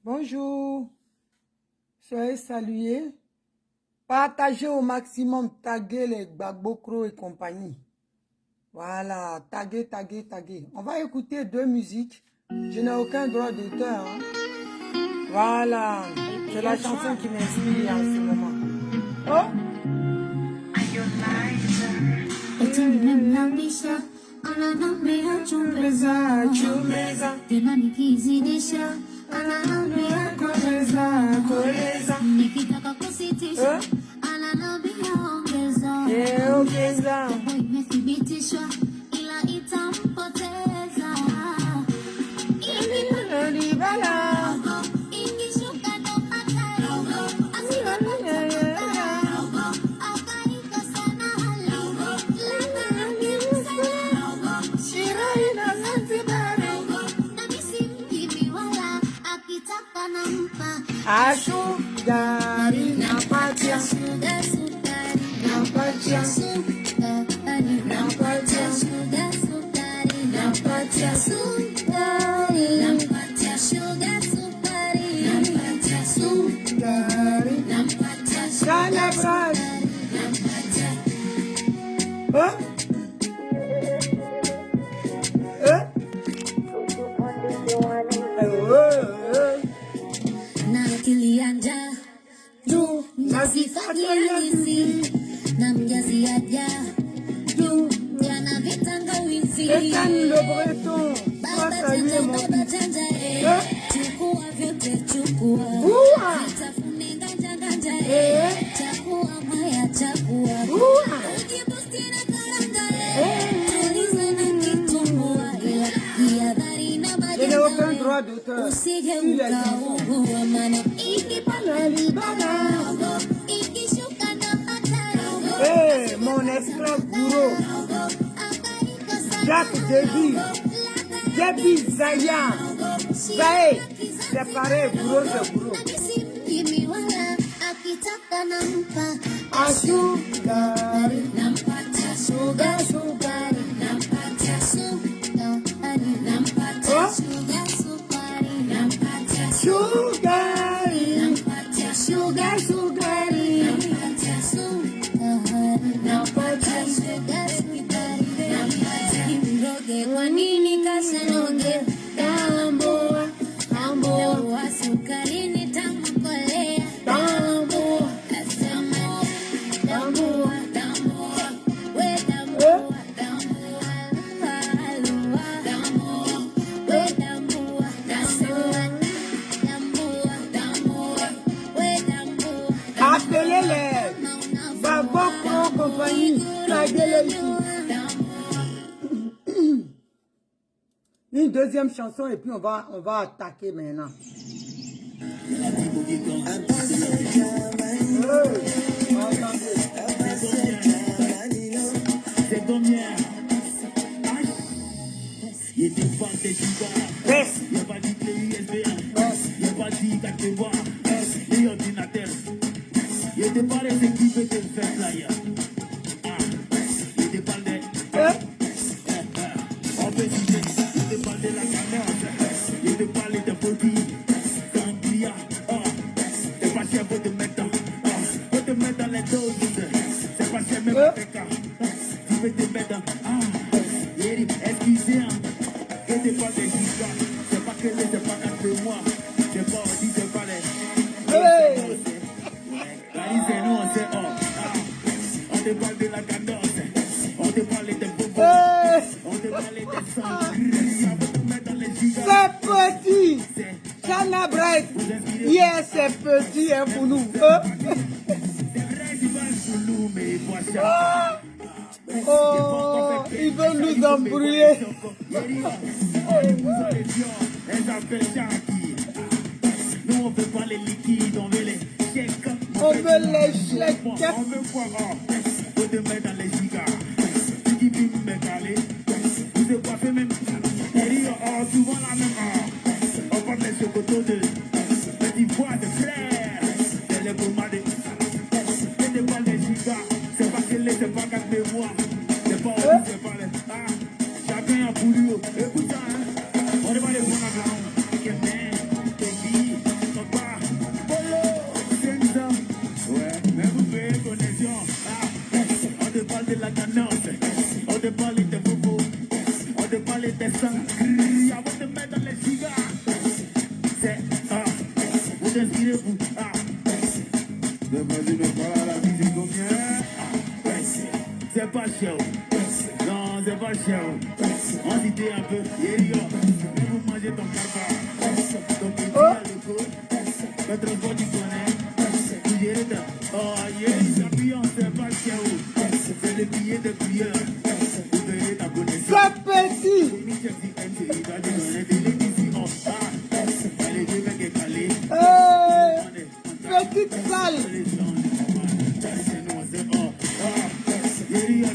Bonjour, soyez salués. Partagez au maximum, taguez les Gbagbokro et compagnie. Voilà, taguez, taguez, taguez. On va écouter deux musiques. Je n'ai aucun droit d'auteur. Hein. Voilà, c'est la chanson qui m'inspire en ce moment. Oh! Nikitaka kusitisha ananambia ongeza, imethibitishwa ila itampoteza. Ikishuka ndo hatari, asipopata akaika sana hali lana akimsana Shiraina Zanzibari na misimkimi wala akitaka nampa Asugari napatia napatia Celebrate. Na kilianja juu nasifagia hizi na mjazi aja juu jana vitangawizi baba chanja chukua vyote chukua vitafune ganja ganja chakua maya chakua ujibusti na karanga tuliza na kitumbua ila jihadhari na majanga usije ukaugua mana ikishuka na hatari Mon esclave bourreau, Jacques Déby Zaya, Zaé, c'est pareil, bourreau c'est bourreau. Asugari, nampatia sugar, sukari, nampatia sukari, nampatia sugar, sukari, nampatia sugari, nampatia sugar, sukari, nampatia sukari, nampatia sugar, sukari, nampatia mroge. Kwa nini kasanoge? Tambua, tambua, sukari ni tamu kolea. tambua, appelez les Gbagbokro compagnie, taguez-les ici. Une deuxième chanson et puis on va attaquer maintenant. C'est petit, Chana Bright, yes c'est petit hein, pour nous. Oh, ils veulent nous embrouiller. Nous on veut pas les liquides, on veut les chèques. On veut les chèques. On veut quoi? Faut te mettre dans les gigas. Tu dis me caler. Vous êtes pas fait même. Souvent la même. On porte les chocotos de petits voix de frères. C'est les pommades. C'est des balles des gigas. C'est pas que les, c'est pas qu'à mémoire. C'est pas où, c'est pas les. Chacun a voulu. Écoute ça, hein. On est pas les bons à blanc. On te parle de bobo, on te parle de sang. Avant de mettre dans les cigares. C'est vous inspirez vous. Mais vas-y, mais voilà la vie, c'est combien? C'est pas cher. Non, c'est pas cher. On dit un peu, yeah, mais vous mangez ton caca. Ton petit à l'école, le transport du connaît. Vous gérez de, oh yeah, l'ambiance, c'est pas cher. C'est le billet de prière. Vous verrez ta connaissance. C'est petit. Petite salle.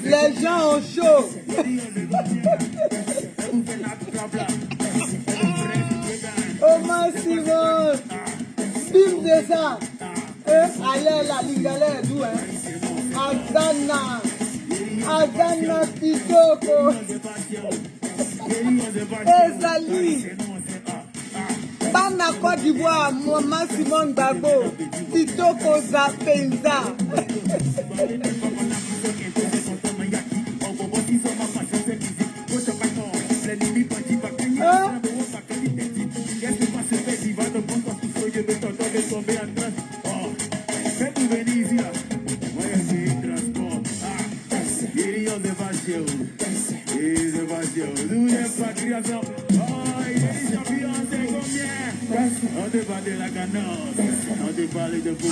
Les gens ont chaud. Omar Simon. Bim de ça. Allez, la lingale d'où, hein? Azana. Azana Kitoko. Ezali. Bana Côte d'Ivoire, Maman Simon Gbagbo. Kitoko Zapenza.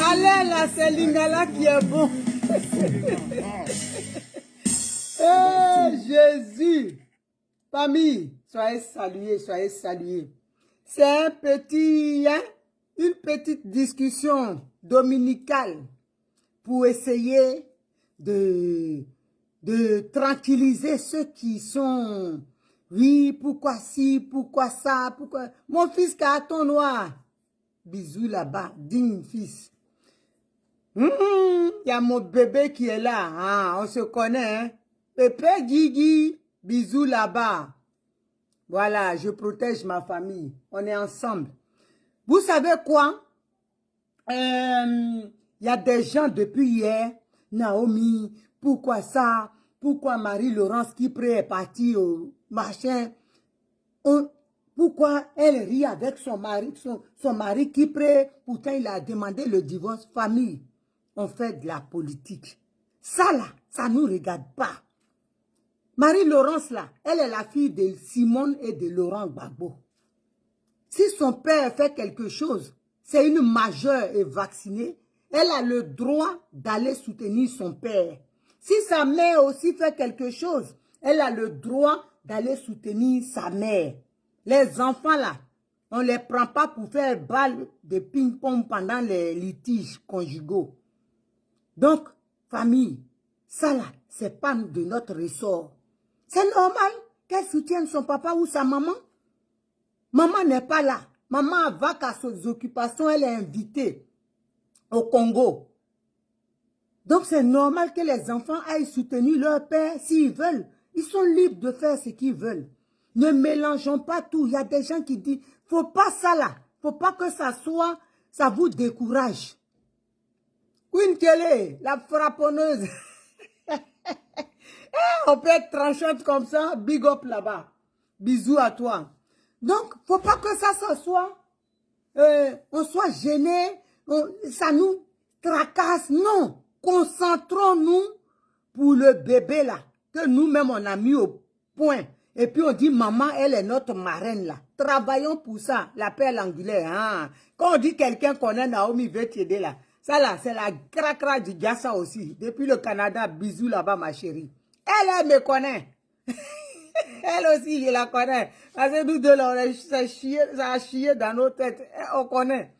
Allez là, c'est Lingala qui est bon. Jésus. Famille, soyez salués, soyez salués. C'est un petit, hein, une petite discussion dominicale pour essayer de tranquilliser ceux qui sont, oui, pourquoi ci, pourquoi ça, pourquoi... Mon fils carton noir, bisous là-bas, digne fils. Il y a mon bébé qui est là, hein, on se connaît, hein. Pépé Guigui, bisous là-bas. Voilà, je protège ma famille, on est ensemble. Vous savez quoi? Il y a des gens depuis hier, Naomi, pourquoi ça? Pourquoi Marie-Laurence qui est partie au machin? Pourquoi elle rit avec son mari, son mari qui prie, pourtant il a demandé le divorce? Famille, on fait de la politique. Ça là, ça ne nous regarde pas. Marie-Laurence là, elle est la fille de Simone et de Laurent Gbagbo. Si son père fait quelque chose, c'est une majeure et vaccinée, elle a le droit d'aller soutenir son père. Si sa mère aussi fait quelque chose, elle a le droit d'aller soutenir sa mère. Les enfants là, on ne les prend pas pour faire balle de ping-pong pendant les litiges conjugaux. Donc, famille, ça là, c'est pas de notre ressort. C'est normal qu'elle soutienne son papa ou sa maman. Maman n'est pas là. Maman va qu'à ses occupations, elle est invitée au Congo. Donc c'est normal que les enfants aillent soutenir leur père s'ils veulent. Ils sont libres de faire ce qu'ils veulent. Ne mélangeons pas tout. Il y a des gens qui disent, faut pas ça là. Faut pas que ça soit, ça vous décourage. Queen Kelly, la frapponneuse. On peut être tranchante comme ça, big up là-bas. Bisous à toi. Donc, faut pas que ça soit, on soit gêné, ça nous tracasse. Non, concentrons-nous pour le bébé là, que nous-mêmes on a mis au point. Et puis on dit, maman, elle est notre marraine là. Travaillons pour ça, la perle angulaire. Hein. Quand on dit quelqu'un connaît Naomi veut t'aider là, ça là, c'est la cracra du Gassa aussi. Depuis le Canada, bisous là-bas ma chérie. Elle me connaît. Elle aussi, je la connais. Parce que nous deux, là, ça a chié dans nos têtes. On connaît.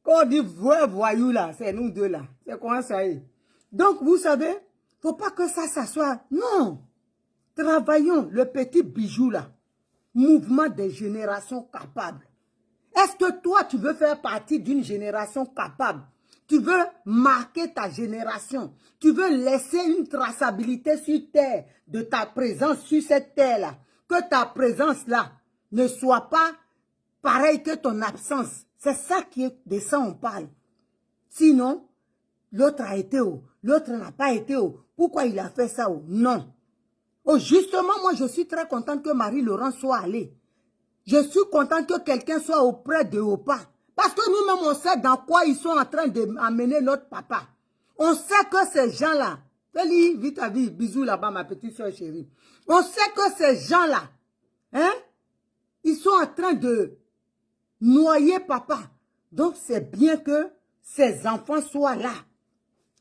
Quand on dit voyou, là, c'est nous deux, là. C'est comment ça y est. Donc, vous savez, faut pas que ça soit... Non. Travaillons le petit bijou, là. Mouvement des générations capables. Est-ce que toi, tu veux faire partie d'une génération capable? Tu veux marquer ta génération. Tu veux laisser une traçabilité sur terre de ta présence sur cette terre-là. Que ta présence-là ne soit pas pareille que ton absence. C'est ça qui est de ça on parle. Sinon, l'autre a été où? L'autre n'a pas été où? pourquoi il a fait ça? Oh, non. Oh, justement, moi, je suis très contente que Marie-Laurent soit allée. Je suis contente que quelqu'un soit auprès de Opa. Parce que nous-mêmes, on sait dans quoi ils sont en train d'amener notre papa. On sait que ces gens-là, Feli, vite à vite, bisous là-bas, ma petite soeur chérie. On sait que ces gens-là, hein, ils sont en train de noyer papa. Donc, c'est bien que ces enfants soient là.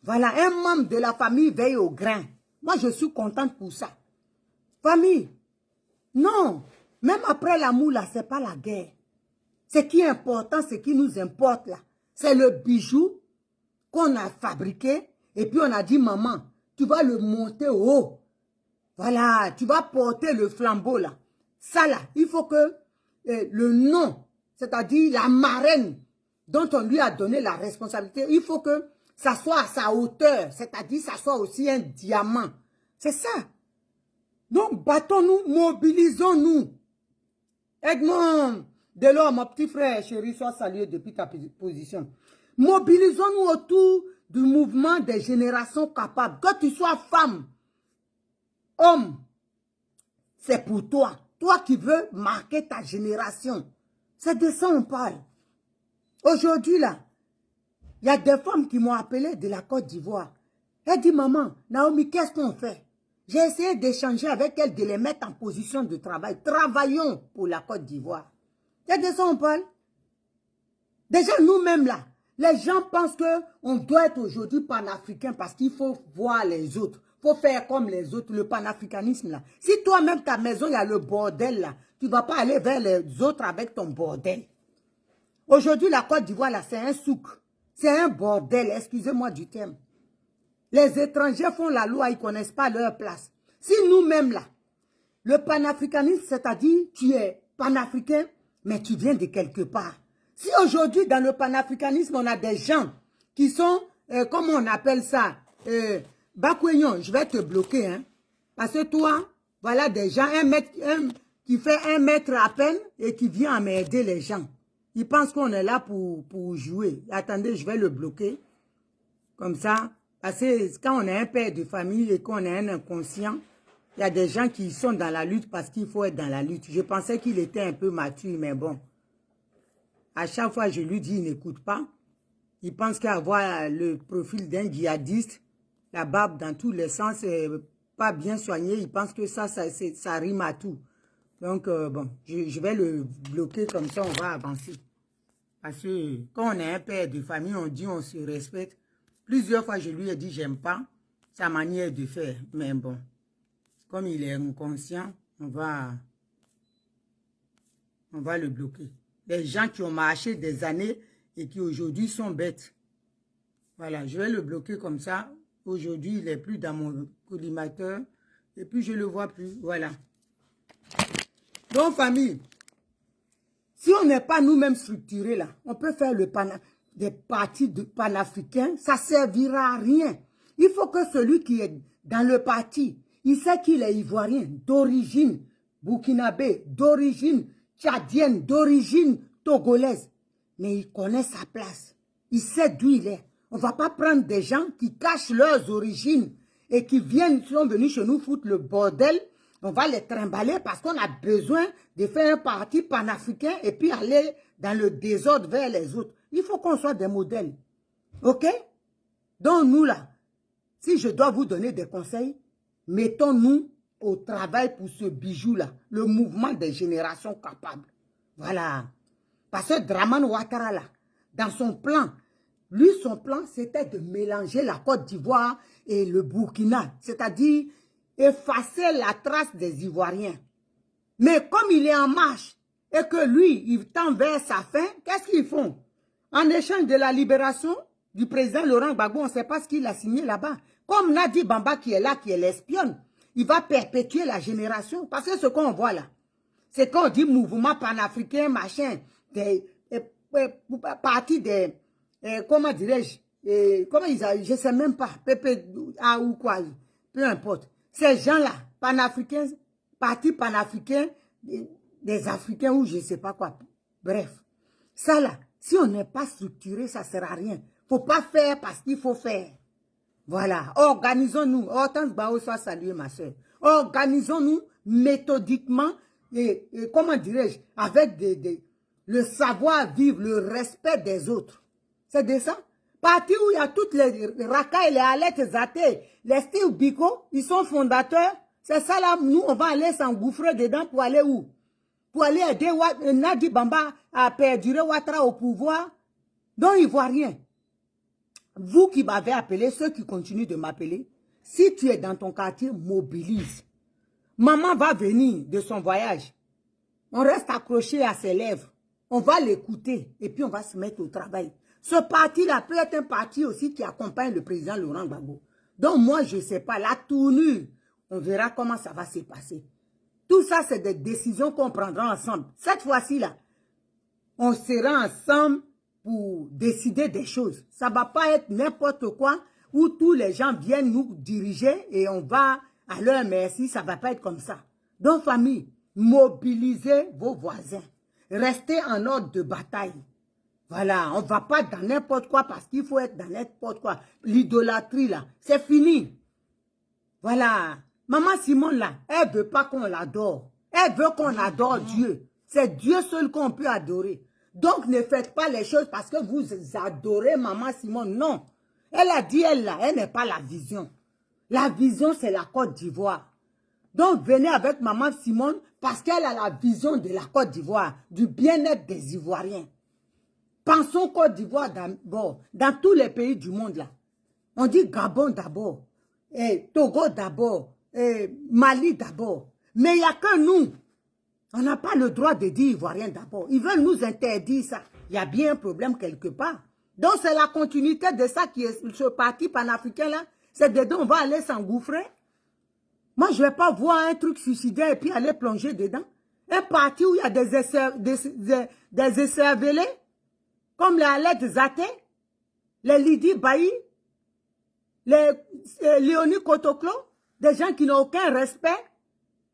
Voilà, un membre de la famille veille au grain. Moi, je suis contente pour ça. Famille, non, même après l'amour, là, ce n'est pas la guerre. Ce qui est important, ce qui nous importe, là, c'est le bijou qu'on a fabriqué. Et puis, on a dit, maman, tu vas le monter haut. Voilà, tu vas porter le flambeau, là. Ça, là, il faut que le nom, c'est-à-dire la marraine dont on lui a donné la responsabilité, il faut que ça soit à sa hauteur, c'est-à-dire ça soit aussi un diamant. C'est ça. Donc, battons-nous, mobilisons-nous. Edmond Delors, mon petit frère chéri, sois salué depuis ta position. Mobilisons-nous autour du mouvement des générations capables. Que tu sois femme, homme, c'est pour toi. Toi qui veux marquer ta génération. C'est de ça on parle. Aujourd'hui, là, il y a des femmes qui m'ont appelé de la Côte d'Ivoire. Elle dit, maman, Naomi, qu'est-ce qu'on fait? J'ai essayé d'échanger avec elle, de les mettre en position de travail. Travaillons pour la Côte d'Ivoire. C'est de ça on parle. Déjà, nous-mêmes, là, les gens pensent qu'on doit être aujourd'hui panafricain parce qu'il faut voir les autres. Il faut faire comme les autres, le panafricanisme, là. Si toi-même, ta maison, il y a le bordel, là, tu ne vas pas aller vers les autres avec ton bordel. Aujourd'hui, la Côte d'Ivoire, là, c'est un souk. C'est un bordel, excusez-moi du terme. Les étrangers font la loi, ils ne connaissent pas leur place. Si nous-mêmes, là, le panafricanisme, c'est-à-dire, tu es panafricain, mais tu viens de quelque part. Si aujourd'hui, dans le panafricanisme, on a des gens qui sont, comment on appelle ça, Bakouignon, je vais te bloquer, hein. Parce que toi, voilà des gens, qui fait 1 mètre à peine et qui vient emmerder les gens. Ils pensent qu'on est là pour jouer. Attendez, je vais le bloquer. Comme ça, parce que quand on est un père de famille et qu'on est un inconscient, il y a des gens qui sont dans la lutte parce qu'il faut être dans la lutte. Je pensais qu'il était un peu mature, mais bon. À chaque fois, je lui dis, il n'écoute pas. Il pense qu'avoir le profil d'un djihadiste, la barbe dans tous les sens, pas bien soigné, il pense que ça rime à tout. Donc, bon, je vais le bloquer comme ça, on va avancer. Parce que quand on est un père de famille, on dit on se respecte. Plusieurs fois, je lui ai dit, j'aime pas sa manière de faire. Mais bon, comme il est inconscient, on va le bloquer. Les gens qui ont marché des années et qui aujourd'hui sont bêtes. Voilà, je vais le bloquer comme ça. Aujourd'hui, il n'est plus dans mon collimateur. Et puis, je ne le vois plus. Voilà. Donc, famille, si on n'est pas nous-mêmes structurés, là, on peut faire des partis panafricains, ça ne servira à rien. Il faut que celui qui est dans le parti, il sait qu'il est ivoirien, d'origine burkinabé, d'origine tchadienne, d'origine togolaise. Mais il connaît sa place. Il sait d'où il est. On ne va pas prendre des gens qui cachent leurs origines et qui sont venus chez nous foutre le bordel. On va les trimballer parce qu'on a besoin de faire un parti panafricain et puis aller dans le désordre vers les autres. Il faut qu'on soit des modèles. OK? Donc nous là, si je dois vous donner des conseils, mettons-nous au travail pour ce bijou-là, le mouvement des générations capables. Voilà. Parce que Dramane Ouattara, là, dans son plan, lui, son plan, c'était de mélanger la Côte d'Ivoire et le Burkina, c'est-à-dire effacer la trace des Ivoiriens. Mais comme il est en marche et que lui, il tend vers sa fin, qu'est-ce qu'ils font? En échange de la libération du président Laurent Gbagbo, on ne sait pas ce qu'il a signé là-bas. Comme Nadi Bamba qui est là, qui est l'espionne, il va perpétuer la génération. Parce que ce qu'on voit là, c'est qu'on dit mouvement panafricain, machin, parti des, comment dirais-je, comment ils je ne sais même pas, PPA ou quoi, peu importe. Ces gens-là, panafricains, parti panafricain, des Africains ou je ne sais pas quoi. Bref, ça là, si on n'est pas structuré, ça ne sert à rien. Il ne faut pas faire parce qu'il faut faire. Voilà, organisons-nous. Hortense Bao soit saluée, ma soeur. Organisons-nous méthodiquement et comment dirais-je, avec le savoir-vivre, le respect des autres. C'est de ça. Parti où il y a toutes les racailles, les alettes zatées, les Steve Biko, ils sont fondateurs. C'est ça là, nous, on va aller s'engouffrer dedans pour aller où? Pour aller aider Nadi Bamba à perdurer Ouattara au pouvoir. Donc, il ne voit rien. Vous qui m'avez appelé, ceux qui continuent de m'appeler, si tu es dans ton quartier, mobilise. Maman va venir de son voyage. On reste accroché à ses lèvres. On va l'écouter et puis on va se mettre au travail. Ce parti-là peut être un parti aussi qui accompagne le président Laurent Gbagbo. Donc moi, je ne sais pas, la tournure, on verra comment ça va se passer. Tout ça, c'est des décisions qu'on prendra ensemble. Cette fois-ci, là, on sera ensemble pour décider des choses. Ça ne va pas être n'importe quoi où tous les gens viennent nous diriger et on va à leur merci. Ça ne va pas être comme ça. Donc, famille, mobilisez vos voisins. Restez en ordre de bataille. Voilà, on ne va pas dans n'importe quoi parce qu'il faut être dans n'importe quoi. L'idolâtrie, là, c'est fini. Voilà. Maman Simone, là, elle ne veut pas qu'on l'adore. Elle veut qu'on adore Dieu. C'est Dieu seul qu'on peut adorer. Donc, ne faites pas les choses parce que vous adorez Maman Simone. Non. Elle a dit, elle n'est pas la vision. La vision, c'est la Côte d'Ivoire. Donc, venez avec Maman Simone parce qu'elle a la vision de la Côte d'Ivoire, du bien-être des Ivoiriens. Pensons Côte d'Ivoire d'abord, dans tous les pays du monde là. On dit Gabon d'abord, Togo d'abord, Mali d'abord. Mais il n'y a que nous. On n'a pas le droit de dire Ivoirien d'abord. Ils veulent nous interdire ça. Il y a bien un problème quelque part. Donc c'est la continuité de ça qui est ce parti panafricain là. C'est dedans on va aller s'engouffrer. Moi je ne vais pas voir un truc suicidaire et puis aller plonger dedans. Un parti où il y a des écervelés, comme les Aled Zaté, les Lydie Bailly, les Léonie Kotoklo, des gens qui n'ont aucun respect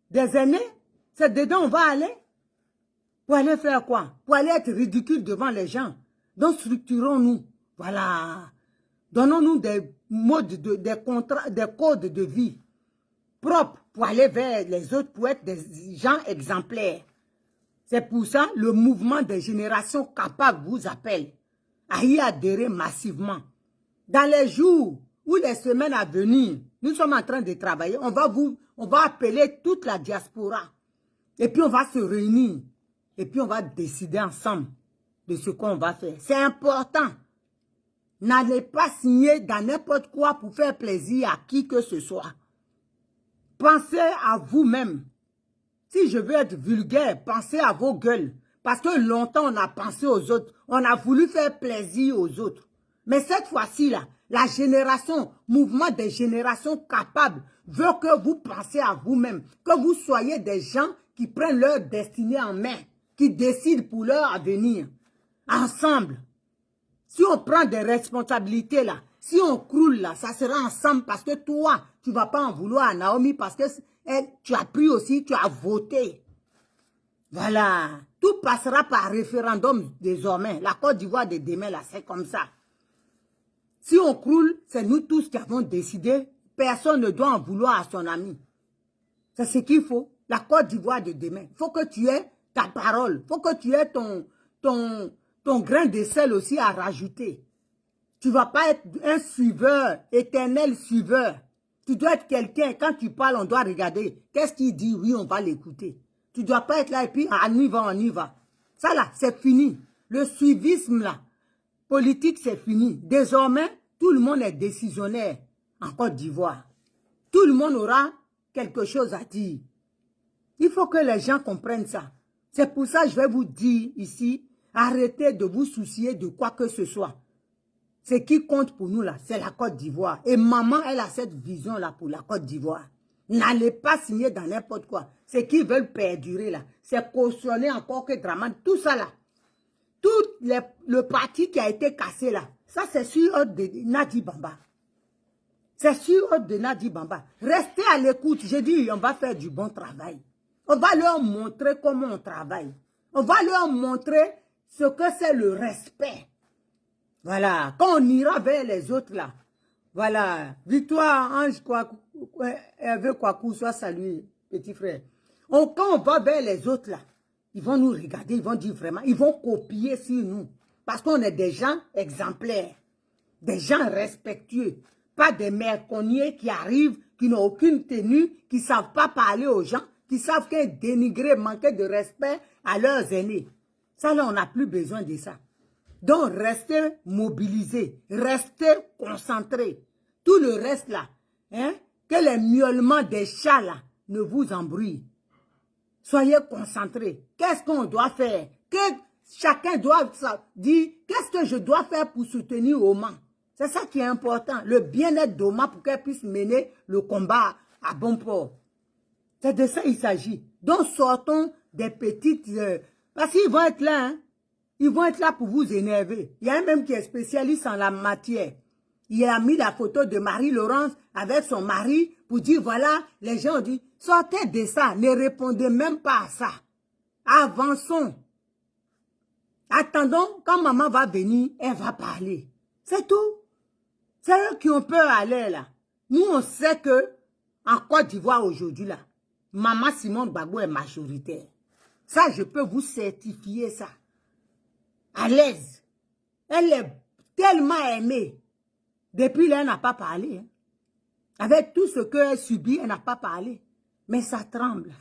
des aînés. C'est dedans on va aller. Pour aller faire quoi? Pour aller être ridicule devant les gens. Donc structurons-nous. Voilà. Donnons-nous des modes, des codes de vie propres pour aller vers les autres, pour être des gens exemplaires. C'est pour ça le mouvement des générations capables vous appelle à y adhérer massivement. Dans les jours ou les semaines à venir, nous sommes en train de travailler. On va appeler toute la diaspora. Et puis on va se réunir. Et puis on va décider ensemble de ce qu'on va faire. C'est important. N'allez pas signer dans n'importe quoi pour faire plaisir à qui que ce soit. Pensez à vous-même. Si je veux être vulgaire, pensez à vos gueules. Parce que longtemps, on a pensé aux autres. On a voulu faire plaisir aux autres. Mais cette fois-ci, là, la génération, mouvement des générations capables, veut que vous pensiez à vous-même. Que vous soyez des gens qui prennent leur destinée en main. Qui décident pour leur avenir. Ensemble. Si on prend des responsabilités, là, si on croule, là, ça sera ensemble. Parce que toi, tu ne vas pas en vouloir à Naomi parce que tu as pris aussi, tu as voté. Voilà. Tout passera par référendum désormais. La Côte d'Ivoire de demain, là, c'est comme ça. Si on croule, c'est nous tous qui avons décidé. Personne ne doit en vouloir à son ami. C'est ce qu'il faut. La Côte d'Ivoire de demain. Il faut que tu aies ta parole. Il faut que tu aies ton grain de sel aussi à rajouter. Tu ne vas pas être un suiveur, éternel suiveur. Tu dois être quelqu'un, quand tu parles, on doit regarder. Qu'est-ce qu'il dit? Oui, on va l'écouter. Tu ne dois pas être là et puis on y va. Ça là, c'est fini. Le suivisme là, politique, c'est fini. Désormais, tout le monde est décisionnaire en Côte d'Ivoire. Tout le monde aura quelque chose à dire. Il faut que les gens comprennent ça. C'est pour ça que je vais vous dire ici, arrêtez de vous soucier de quoi que ce soit. Ce qui compte pour nous là, c'est la Côte d'Ivoire. Et maman, elle a cette vision là pour la Côte d'Ivoire. N'allez pas signer dans n'importe quoi. Ce qu'ils veulent perdurer là, c'est cautionner encore que Draman. Tout ça là, tout le parti qui a été cassé là, ça c'est sur ordre de Nadi Bamba. C'est sur ordre de Nadi Bamba. Restez à l'écoute. J'ai dit, on va faire du bon travail. On va leur montrer comment on travaille. On va leur montrer ce que c'est le respect. Voilà. Quand on ira vers les autres là, Voilà. Victoire, Ange, Hervé Kouakou, soit salué, petit frère. Quand on va vers les autres là, ils vont nous regarder, ils vont dire vraiment, ils vont copier sur nous. Parce qu'on est des gens exemplaires, des gens respectueux, pas des merconniers qui arrivent, qui n'ont aucune tenue, qui ne savent pas parler aux gens, qui savent qu'un dénigré, manquer de respect à leurs aînés. Ça là, on n'a plus besoin de ça. Donc, restez mobilisés, restez concentrés. Tout le reste là, hein, que les miaulements des chats là ne vous embrouillent. Soyez concentrés. Qu'est-ce qu'on doit faire? Que chacun doit dire, qu'est-ce que je dois faire pour soutenir Oma? C'est ça qui est important. Le bien-être d'Oma pour qu'elle puisse mener le combat à bon port. C'est de ça qu'il s'agit. Donc, sortons des petites... parce qu'ils vont être là, hein. Ils vont être là pour vous énerver. Il y a un même qui est spécialiste en la matière. Il a mis la photo de Marie-Laurence avec son mari pour dire, voilà, les gens ont dit, sortez de ça, ne répondez même pas à ça. Avançons. Attendons, quand maman va venir, elle va parler. C'est tout. C'est eux qui ont peur à l'air là. Nous, on sait que, en Côte d'Ivoire aujourd'hui là, maman Simone Gbagbo est majoritaire. Ça, je peux vous certifier ça. À l'aise. Elle est tellement aimée. Depuis là, elle n'a pas parlé. Hein. Avec tout ce qu'elle subit, elle n'a pas parlé. Mais ça tremble.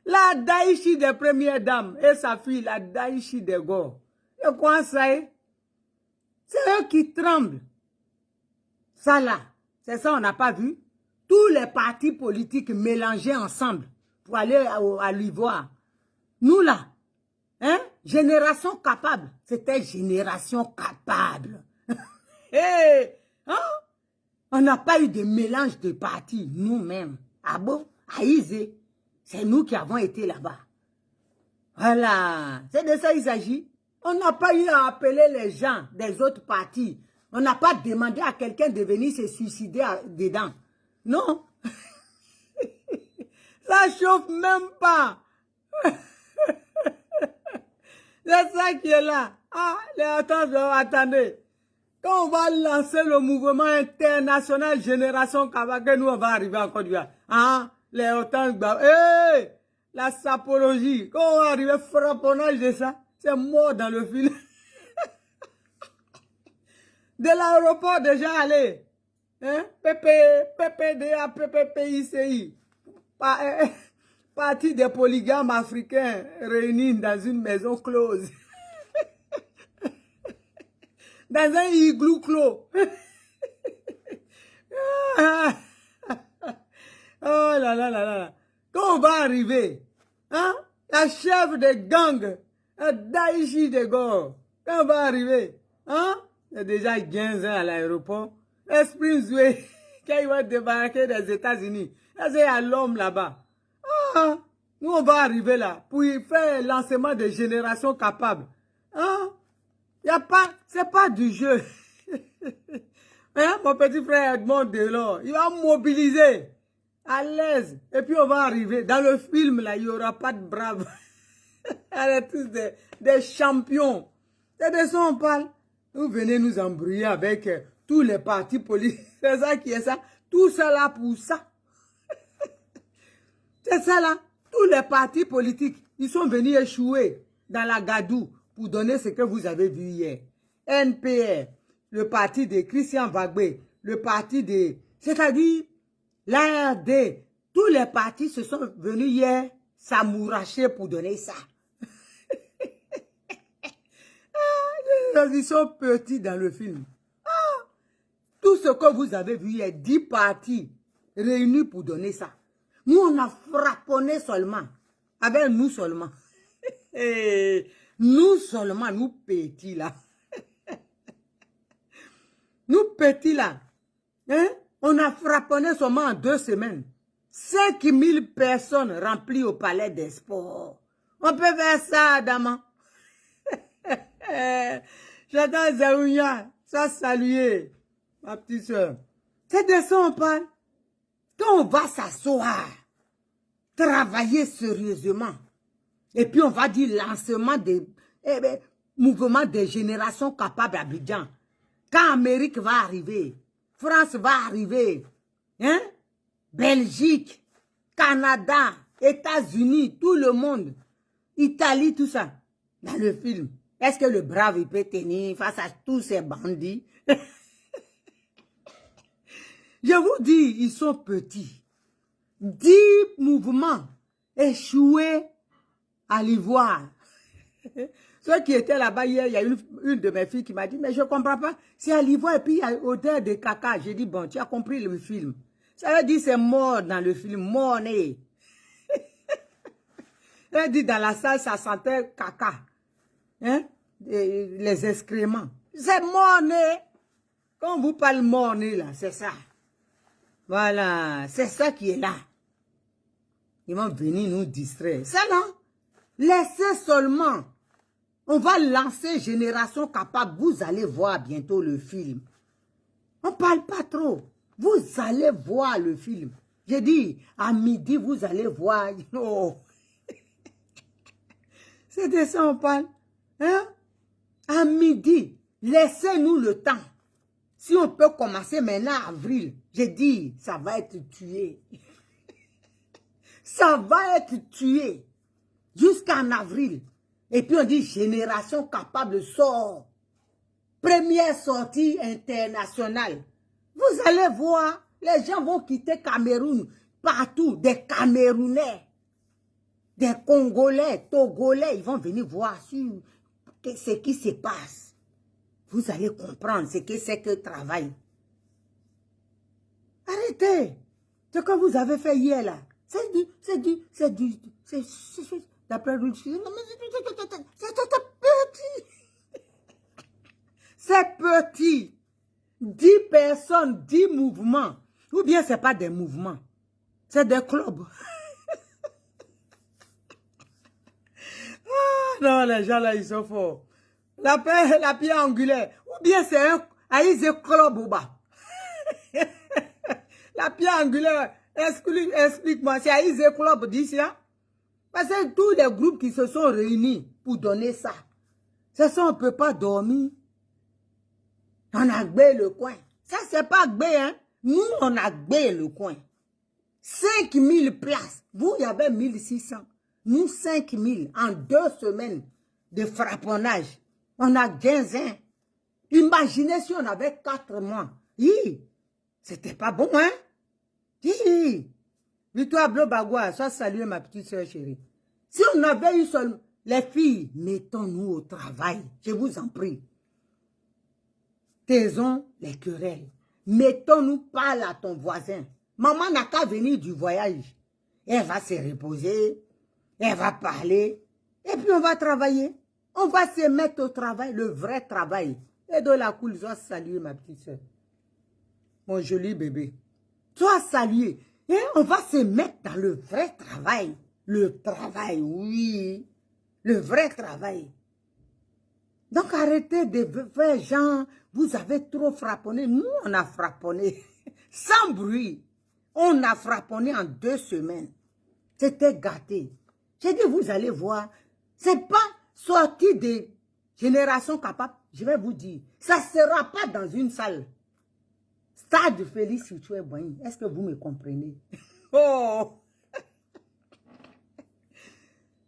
La Daïchi des premières dames et sa fille, la Daïchi des Gors. Et quoi ça est? C'est eux qui tremblent. Ça là, c'est ça on n'a pas vu. Tous les partis politiques mélangés ensemble pour aller à l'Ivoire. Nous là, hein? Génération capable. C'était génération capable. Hey, hein? On n'a pas eu de mélange de partis, nous-mêmes. Ah bon? À Izé, c'est nous qui avons été là-bas. Voilà. C'est de ça qu'il s'agit. On n'a pas eu à appeler les gens des autres partis. On n'a pas demandé à quelqu'un de venir se suicider dedans. Non. Ça chauffe même pas. C'est ça qui est là. Ah, attendez. Quand on va lancer le mouvement international Génération Kabake, nous on va arriver en Côte d'Ivoire. Ah, les autant la sapologie. Quand on va arriver frapponnage de ça, c'est mort dans le film. De l'aéroport déjà allé. Hein? PPDA, PPPICI. Partie des polygames africains réunis dans une maison close. Dans un igloo clos. Oh là là là là. Quand on va arriver, hein, la chef des gangs, Daïchi de Gor, quand on va arriver, hein, il y a déjà 15 ans à l'aéroport, Esprit Zoué, quand il va débarquer des États-Unis, il y a l'homme là-bas. Ah, nous on va arriver là pour y faire lancement de générations capables. Hein? Y a pas, c'est pas du jeu. Hein? Mon petit frère Edmond Delors, il va mobiliser à l'aise. Et puis on va arriver. Dans le film là, il n'y aura pas de braves. On est tous des champions. C'est de ça on parle. Vous venez nous embrouiller avec tous les partis politiques. C'est ça qui est ça. Tout ça là pour ça. C'est ça là. Tous les partis politiques, ils sont venus échouer dans la gadoue pour donner ce que vous avez vu hier. NPR, le parti de Christian Vagbé, le parti de... C'est-à-dire, l'ARD, tous les partis se sont venus hier s'amouracher pour donner ça. Ils sont petits dans le film. Ah, tout ce que vous avez vu hier, 10 partis réunis pour donner ça. Nous, on a frapponné seulement. Avec nous seulement. Nous seulement, nous petits là. Nous petits là. Hein? On a frapponné seulement en 2 semaines. 5000 personnes remplies au palais des sports. On peut faire ça, Adama. J'attends Zaounia. Ça saluer, ma petite soeur. C'est de ça on parle. Quand on va s'asseoir, travailler sérieusement, et puis on va dire lancement des mouvements des générations capables à Abidjan. Quand Amérique va arriver, France va arriver, hein? Belgique, Canada, États-Unis, tout le monde, Italie, tout ça, dans le film. Est-ce que le brave, il peut tenir face à tous ces bandits? Je vous dis, ils sont petits. 10 mouvements échoués à l'Ivoire. Ceux qui étaient là-bas hier, il y a une de mes filles qui m'a dit, mais je ne comprends pas, c'est à l'Ivoire et puis il y a odeur de caca. J'ai dit, bon, tu as compris le film. Ça veut dire c'est mort dans le film, mort-né. Elle dit, dans la salle, ça sentait caca. Hein? Les excréments. C'est mort-né. Quand on vous parle mort-né, là, c'est ça. Voilà, c'est ça qui est là. Ils vont venir nous distraire. C'est là. Laissez seulement. On va lancer Génération Capable. Vous allez voir bientôt le film. On ne parle pas trop. Vous allez voir le film. J'ai dit, à midi, vous allez voir. Oh. C'est de ça on parle. Hein? À midi, laissez-nous le temps. Si on peut commencer maintenant avril, j'ai dit, ça va être tué. Ça va être tué. Jusqu'en avril. Et puis on dit, Génération Capable sort. Première sortie internationale. Vous allez voir, les gens vont quitter Cameroun partout. Des Camerounais, des Congolais, Togolais, ils vont venir voir ce qui se passe. Vous allez comprendre ce que c'est que travail. Arrêtez. Ce que vous avez fait hier là, d'après le c'est petit. 10 personnes, 10 mouvements. Ou bien ce n'est pas des mouvements. C'est des clubs. Ah, non, les gens là, ils sont forts. La pierre angulaire. Ou bien c'est un Aïe club ou bas. La pierre angulaire, explique-moi, c'est Aïe club d'ici là. Parce que tous les groupes qui se sont réunis pour donner ça. C'est ça, on ne peut pas dormir. On a gbé le coin. Ça, c'est pas gbé, hein. Nous, on a gbé le coin. 5000 places. Vous, il y avait 1600. Nous, 5000 en 2 semaines de frapponnage. On a 15 ans. Imaginez si on avait 4 mois. C'était pas bon, hein? Victoire Blobagua, sois salué, ma petite soeur chérie. Si on avait eu seulement les filles, mettons-nous au travail. Je vous en prie. Taisons les querelles. Mettons-nous, parle à ton voisin. Maman n'a qu'à venir du voyage. Elle va se reposer. Elle va parler. Et puis on va travailler. On va se mettre au travail, le vrai travail. Et de la cool, sois salué, ma petite soeur. Mon joli bébé. Sois salué. Et on va se mettre dans le vrai travail. Le travail, oui. Le vrai travail. Donc arrêtez de faire genre, vous avez trop frapponné. Nous, on a frapponné. Sans bruit. On a frapponné en 2 semaines. C'était gâté. J'ai dit, vous allez voir. C'est pas sorti de Génération Capable. Je vais vous dire, ça ne sera pas dans une salle. Stade Félix Houphouët-Boigny. Est-ce que vous me comprenez? Oh!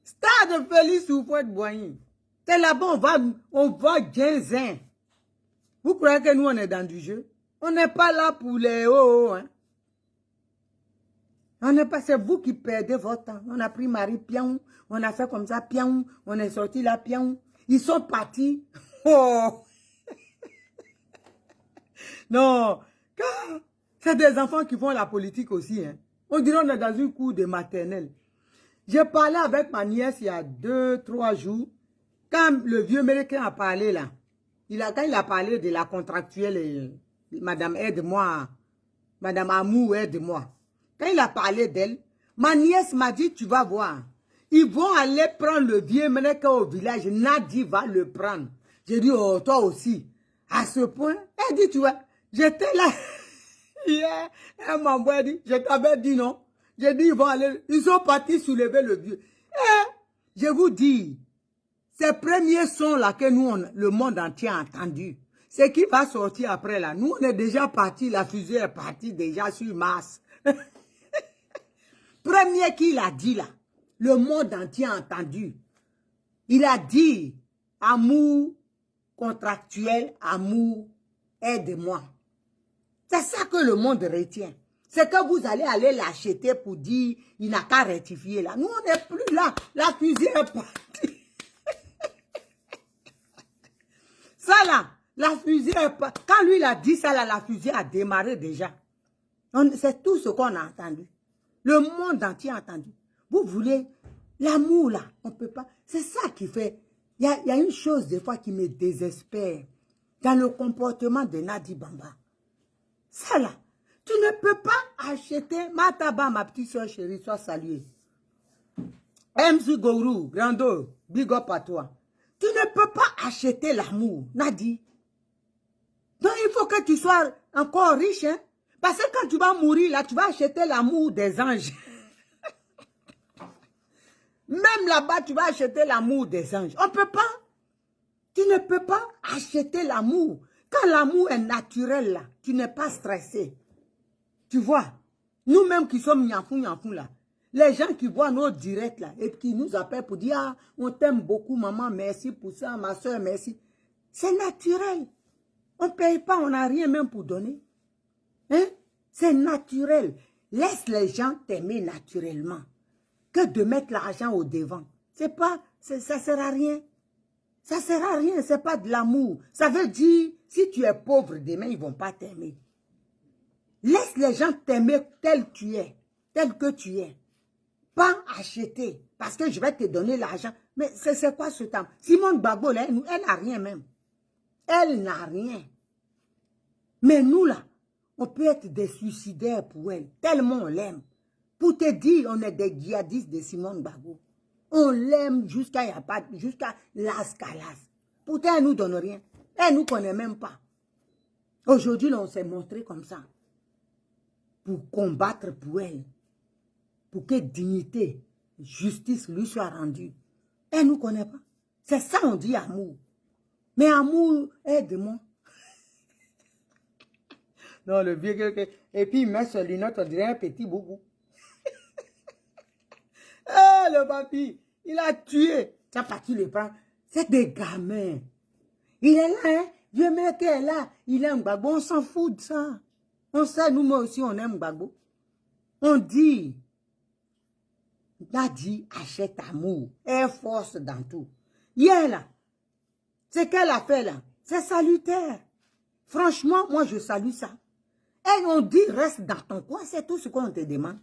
Stade Félix Houphouët-Boigny. C'est là-bas, on va 15 ans. Vous croyez que nous, on est dans du jeu? On n'est pas là pour les hein? On n'est pas, c'est vous qui perdez votre temps. On a pris Marie Pion, on a fait comme ça, Pion, on est sorti là, Pion. Ils sont partis. Oh! Non! C'est des enfants qui font la politique aussi. Hein? On dirait qu'on est dans une cour de maternelle. J'ai parlé avec ma nièce il y a 2-3 jours. Quand le vieux américain a parlé là, quand il a parlé de la contractuelle, Madame aide-moi, Madame Amou aide-moi. Quand il a parlé d'elle, ma nièce m'a dit, tu vas voir. Ils vont aller prendre le vieux américain au village. Nadi va le prendre. J'ai dit, oh, toi aussi. À ce point, elle dit, tu vois, j'étais là. Hier, elle m'a dit, je t'avais dit non. J'ai dit, ils vont aller, ils sont partis soulever le vieux. Je vous dis, ces premiers sons là que nous, le monde entier a entendu, Ce qui va sortir après là, nous on est déjà parti, la fusée est partie déjà sur Mars. Premier qu'il a dit là, le monde entier a entendu. Il a dit, amour contractuel, amour, aide-moi. C'est ça que le monde retient. C'est que vous allez aller l'acheter pour dire, il n'a qu'à rectifier là. Nous, on n'est plus là. La fusée est partie. Ça là, la fusée est partie. Quand lui, il a dit ça là, la fusée a démarré déjà. C'est tout ce qu'on a entendu. Le monde entier a entendu. Vous voulez l'amour là, on ne peut pas. C'est ça qui fait. Il y a une chose des fois qui me désespère dans le comportement de Nadi Bamba. Ça là, tu ne peux pas acheter Mataba, ma petite soeur chérie, sois saluée. MC Gourou, Grando, big up à toi. Tu ne peux pas acheter l'amour, Nadi. Donc il faut que tu sois encore riche, hein. Parce que quand tu vas mourir, là, tu vas acheter l'amour des anges. Même là-bas, tu vas acheter l'amour des anges. On ne peut pas. Tu ne peux pas acheter l'amour. Quand l'amour est naturel, là, tu n'es pas stressé. Tu vois, nous-mêmes qui sommes nyafou là, les gens qui voient nos directs, là, et qui nous appellent pour dire, ah, on t'aime beaucoup, maman, merci pour ça, ma soeur, merci. C'est naturel. On ne paye pas, on n'a rien même pour donner. Hein? C'est naturel. Laisse les gens t'aimer naturellement. Que de mettre l'argent au devant. C'est pas, ça sert à rien. Ça sert à rien, c'est pas de l'amour. Ça veut dire, si tu es pauvre demain, ils vont pas t'aimer. Laisse les gens t'aimer tel que tu es. Pas acheter, parce que je vais te donner l'argent. Mais c'est quoi ce temps? Simone Gbagbo, là, elle n'a rien même. Elle n'a rien. Mais nous, là, on peut être des suicidaires pour elle, tellement on l'aime. Pour te dire, on est des djihadistes de Simone Gbagbo. On l'aime jusqu'à las calas. Pourtant, elle ne nous donne rien. Elle ne nous connaît même pas. Aujourd'hui, on s'est montré comme ça. Pour combattre pour elle. Pour que dignité, justice lui soit rendue. Elle ne nous connaît pas. C'est ça on dit amour. Mais amour, aide-moi. Non, le vieux quelqu'un. Et puis il met sur lunettes, on dirait un petit boubou. Eh, le papy, il a tué. Tu as pas qui le prend. C'est des gamins. Il est là, hein. Dieu mec est là. Il aime Gbagbo. On s'en fout de ça. On sait, nous aussi, on aime Gbagbo. On dit, Nadi achète amour. Air force dans tout. Hier, là, c'est qu'elle a fait là. C'est salutaire. Franchement, moi, je salue ça. Et on dit, reste dans ton coin. C'est tout ce qu'on te demande.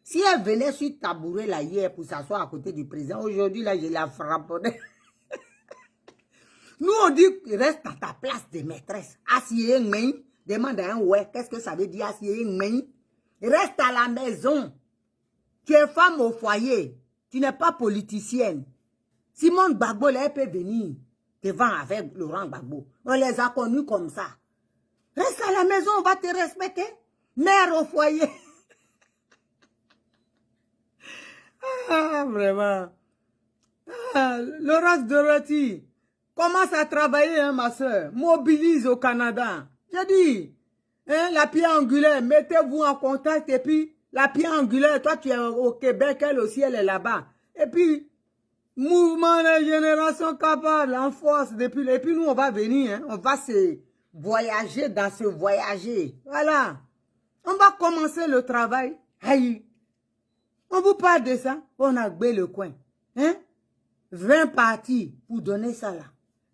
Si elle venait sur tabouret là hier pour s'asseoir à côté du président, aujourd'hui là, je la frappe. Nous, on dit, reste à ta place de maîtresse. Assieds main, demande à un ouais, qu'est-ce que ça veut dire assieds main? Reste à la maison. Tu es femme au foyer. Tu n'es pas politicienne. Simone Gbagbo, elle peut venir devant avec Laurent Gbagbo. On les a connus comme ça. Reste à la maison, on va te respecter. Mère au foyer. Ah, vraiment. Ah, Laurence Dorothy, commence à travailler, hein, ma soeur. Mobilise au Canada. J'ai dit, hein, la pierre angulaire, mettez-vous en contact et puis la pierre angulaire, toi tu es au Québec, elle aussi, elle est là-bas. Et puis, mouvement de génération capable, en force, et puis nous, on va venir, hein, on va se voyager dans ce voyager. Voilà. On va commencer le travail. Aïe. On vous parle de ça, on a gbé le coin. Hein? 20 parties pour donner ça là.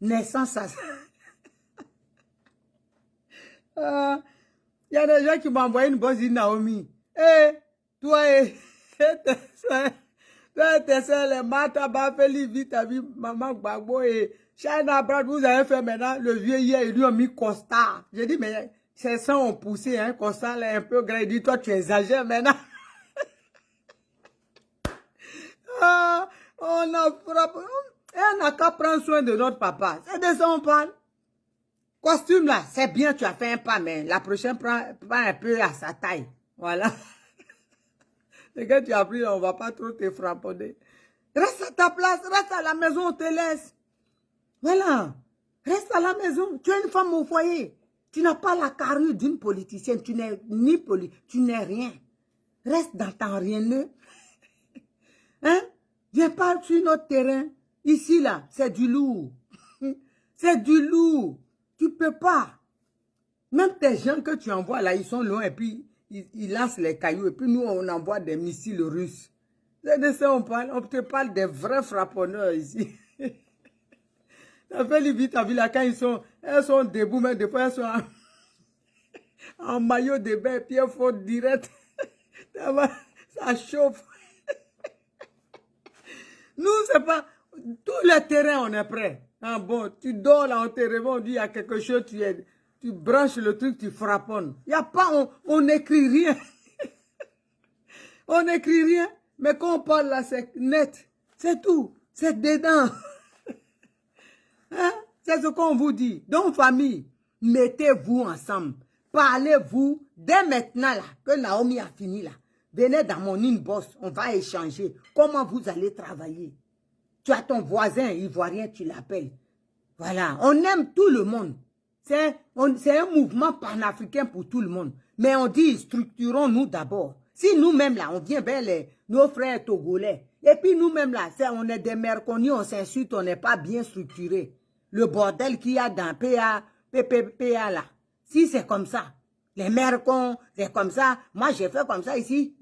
Naissance à ça. Il y a des gens qui m'ont envoyé une bosse de Naomi. Eh, toi et tes soeurs, les Mataba, Feli, Vita, Maman Gbagbo et China Brad, vous avez fait maintenant le vieux hier, ils lui ont mis costard. J'ai dit, mais ces sangs ont poussé, hein, costard là, un peu grand. Il dit, toi tu exagères maintenant. Ah, on a frappé. Elle n'a qu'à prendre soin de notre papa. C'est de ça on parle. Costume là, c'est bien, tu as fait un pas, mais la prochaine prend un peu à sa taille. Voilà. Ce que tu as pris, on ne va pas trop te frapper. Reste à ta place, reste à la maison, on te laisse. Voilà. Reste à la maison. Tu es une femme au foyer. Tu n'as pas la carrure d'une politicienne. Tu n'es tu n'es rien. Reste dans ton rien. Hein? Viens pas sur notre terrain. Ici, là, c'est du lourd. C'est du lourd. Tu peux pas. Même tes gens que tu envoies là, ils sont loin et puis ils lancent les cailloux. Et puis nous, on envoie des missiles russes. C'est de ça on parle. On te parle des vrais frapponneurs ici. Ça fait vite, t'as vu là, quand elles sont debout, mais des fois elles sont en maillot de bain, puis elles font direct. Ça chauffe. Nous, c'est pas... Tous les terrains, on est prêt. Ah bon, tu dors là, on te réveille, on dit il y a quelque chose, tu branches le truc, tu frapponnes. Il n'y a pas, on n'écrit rien. On n'écrit rien. Mais quand on parle là, c'est net. C'est tout. C'est dedans. Hein? C'est ce qu'on vous dit. Donc, famille, mettez-vous ensemble. Parlez-vous. Dès maintenant, là, que Naomi a fini, là, venez dans mon inbox. On va échanger. Comment vous allez travailler? Tu as ton voisin ivoirien, tu l'appelles. Voilà. On aime tout le monde. C'est un mouvement panafricain pour tout le monde. Mais on dit, structurons-nous d'abord. Si nous-mêmes, là, on vient vers nos frères togolais, et puis nous-mêmes, là, on est des merconnus, on s'insulte, on n'est pas bien structuré. Le bordel qu'il y a dans PPPA, là, si c'est comme ça, les mercons, c'est comme ça, moi j'ai fait comme ça ici,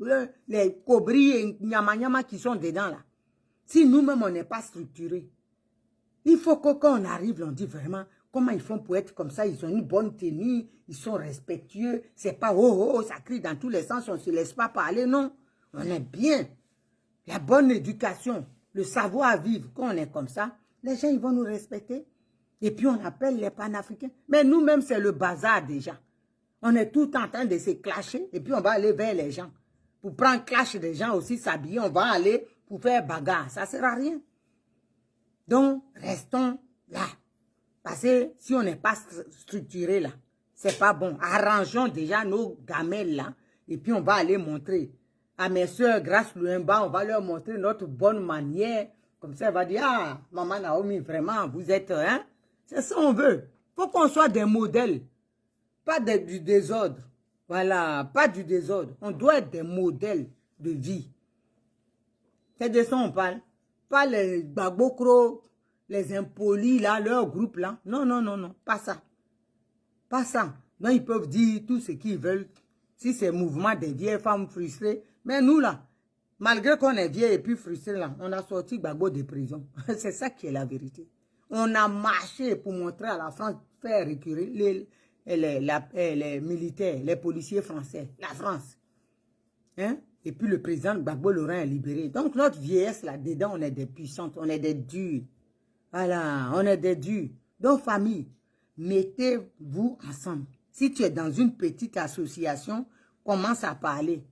les cobris et nyama qui sont dedans, là. Si nous-mêmes, on n'est pas structuré, il faut que quand on arrive, on dit vraiment, comment ils font pour être comme ça, ils ont une bonne tenue, ils sont respectueux, c'est pas oh, ça crie dans tous les sens, on ne se laisse pas parler, non. On est bien. La bonne éducation, le savoir-vivre, quand on est comme ça, les gens, ils vont nous respecter. Et puis, on appelle les panafricains. Mais nous-mêmes, c'est le bazar déjà. On est tout en train de se clasher, et puis on va aller vers les gens. Pour prendre clash des gens aussi, s'habiller, on va aller pour faire bagarre. Ça ne sert à rien. Donc, restons là. Parce que si on n'est pas structuré là, c'est pas bon. Arrangeons déjà nos gamelles là. Et puis on va aller montrer à mes soeurs, grâce Louemba, on va leur montrer notre bonne manière. Comme ça, elle va dire, ah, maman Naomi, vraiment, vous êtes, hein? C'est ça on veut. Il faut qu'on soit des modèles. Pas du désordre. Voilà, pas du désordre. On doit être des modèles de vie. C'est de ça on parle. Pas les babokros, les impolis, là, leur groupe, là. Non, non, non, non, pas ça. Pas ça. Donc, ils peuvent dire tout ce qu'ils veulent. Si c'est mouvement des vieilles femmes frustrées. Mais nous, là, malgré qu'on est vieilles et puis frustrés, là, on a sorti Gbagbo de prison. C'est ça qui est la vérité. On a marché pour montrer à la France, faire reculer les militaires, les policiers français, la France. Hein? Et puis le président Gbagbo Laurent est libéré. Donc, notre vieillesse, là-dedans, on est des puissantes, on est des durs. Voilà, on est des durs. Donc, famille, mettez-vous ensemble. Si tu es dans une petite association, commence à parler.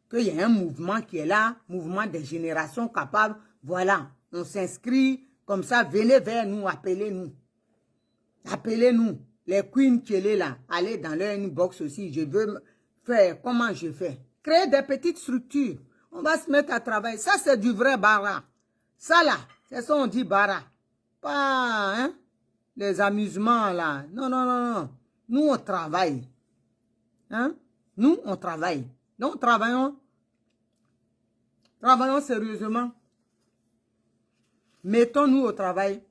Qu'il y a un mouvement qui est là, mouvement des générations capables. Voilà, on s'inscrit comme ça, venez vers nous, appelez-nous. Appelez-nous. Les queens qui sont là, allez dans leur inbox aussi. Je veux faire, comment je fais? Créer des petites structures. On va se mettre à travailler. Ça, c'est du vrai bara. Ça, là, c'est ça on dit bara. Pas, hein, les amusements, là. Non, non, non, non. Nous, on travaille. Hein? Nous, on travaille. Donc, travaillons sérieusement. Mettons-nous au travail.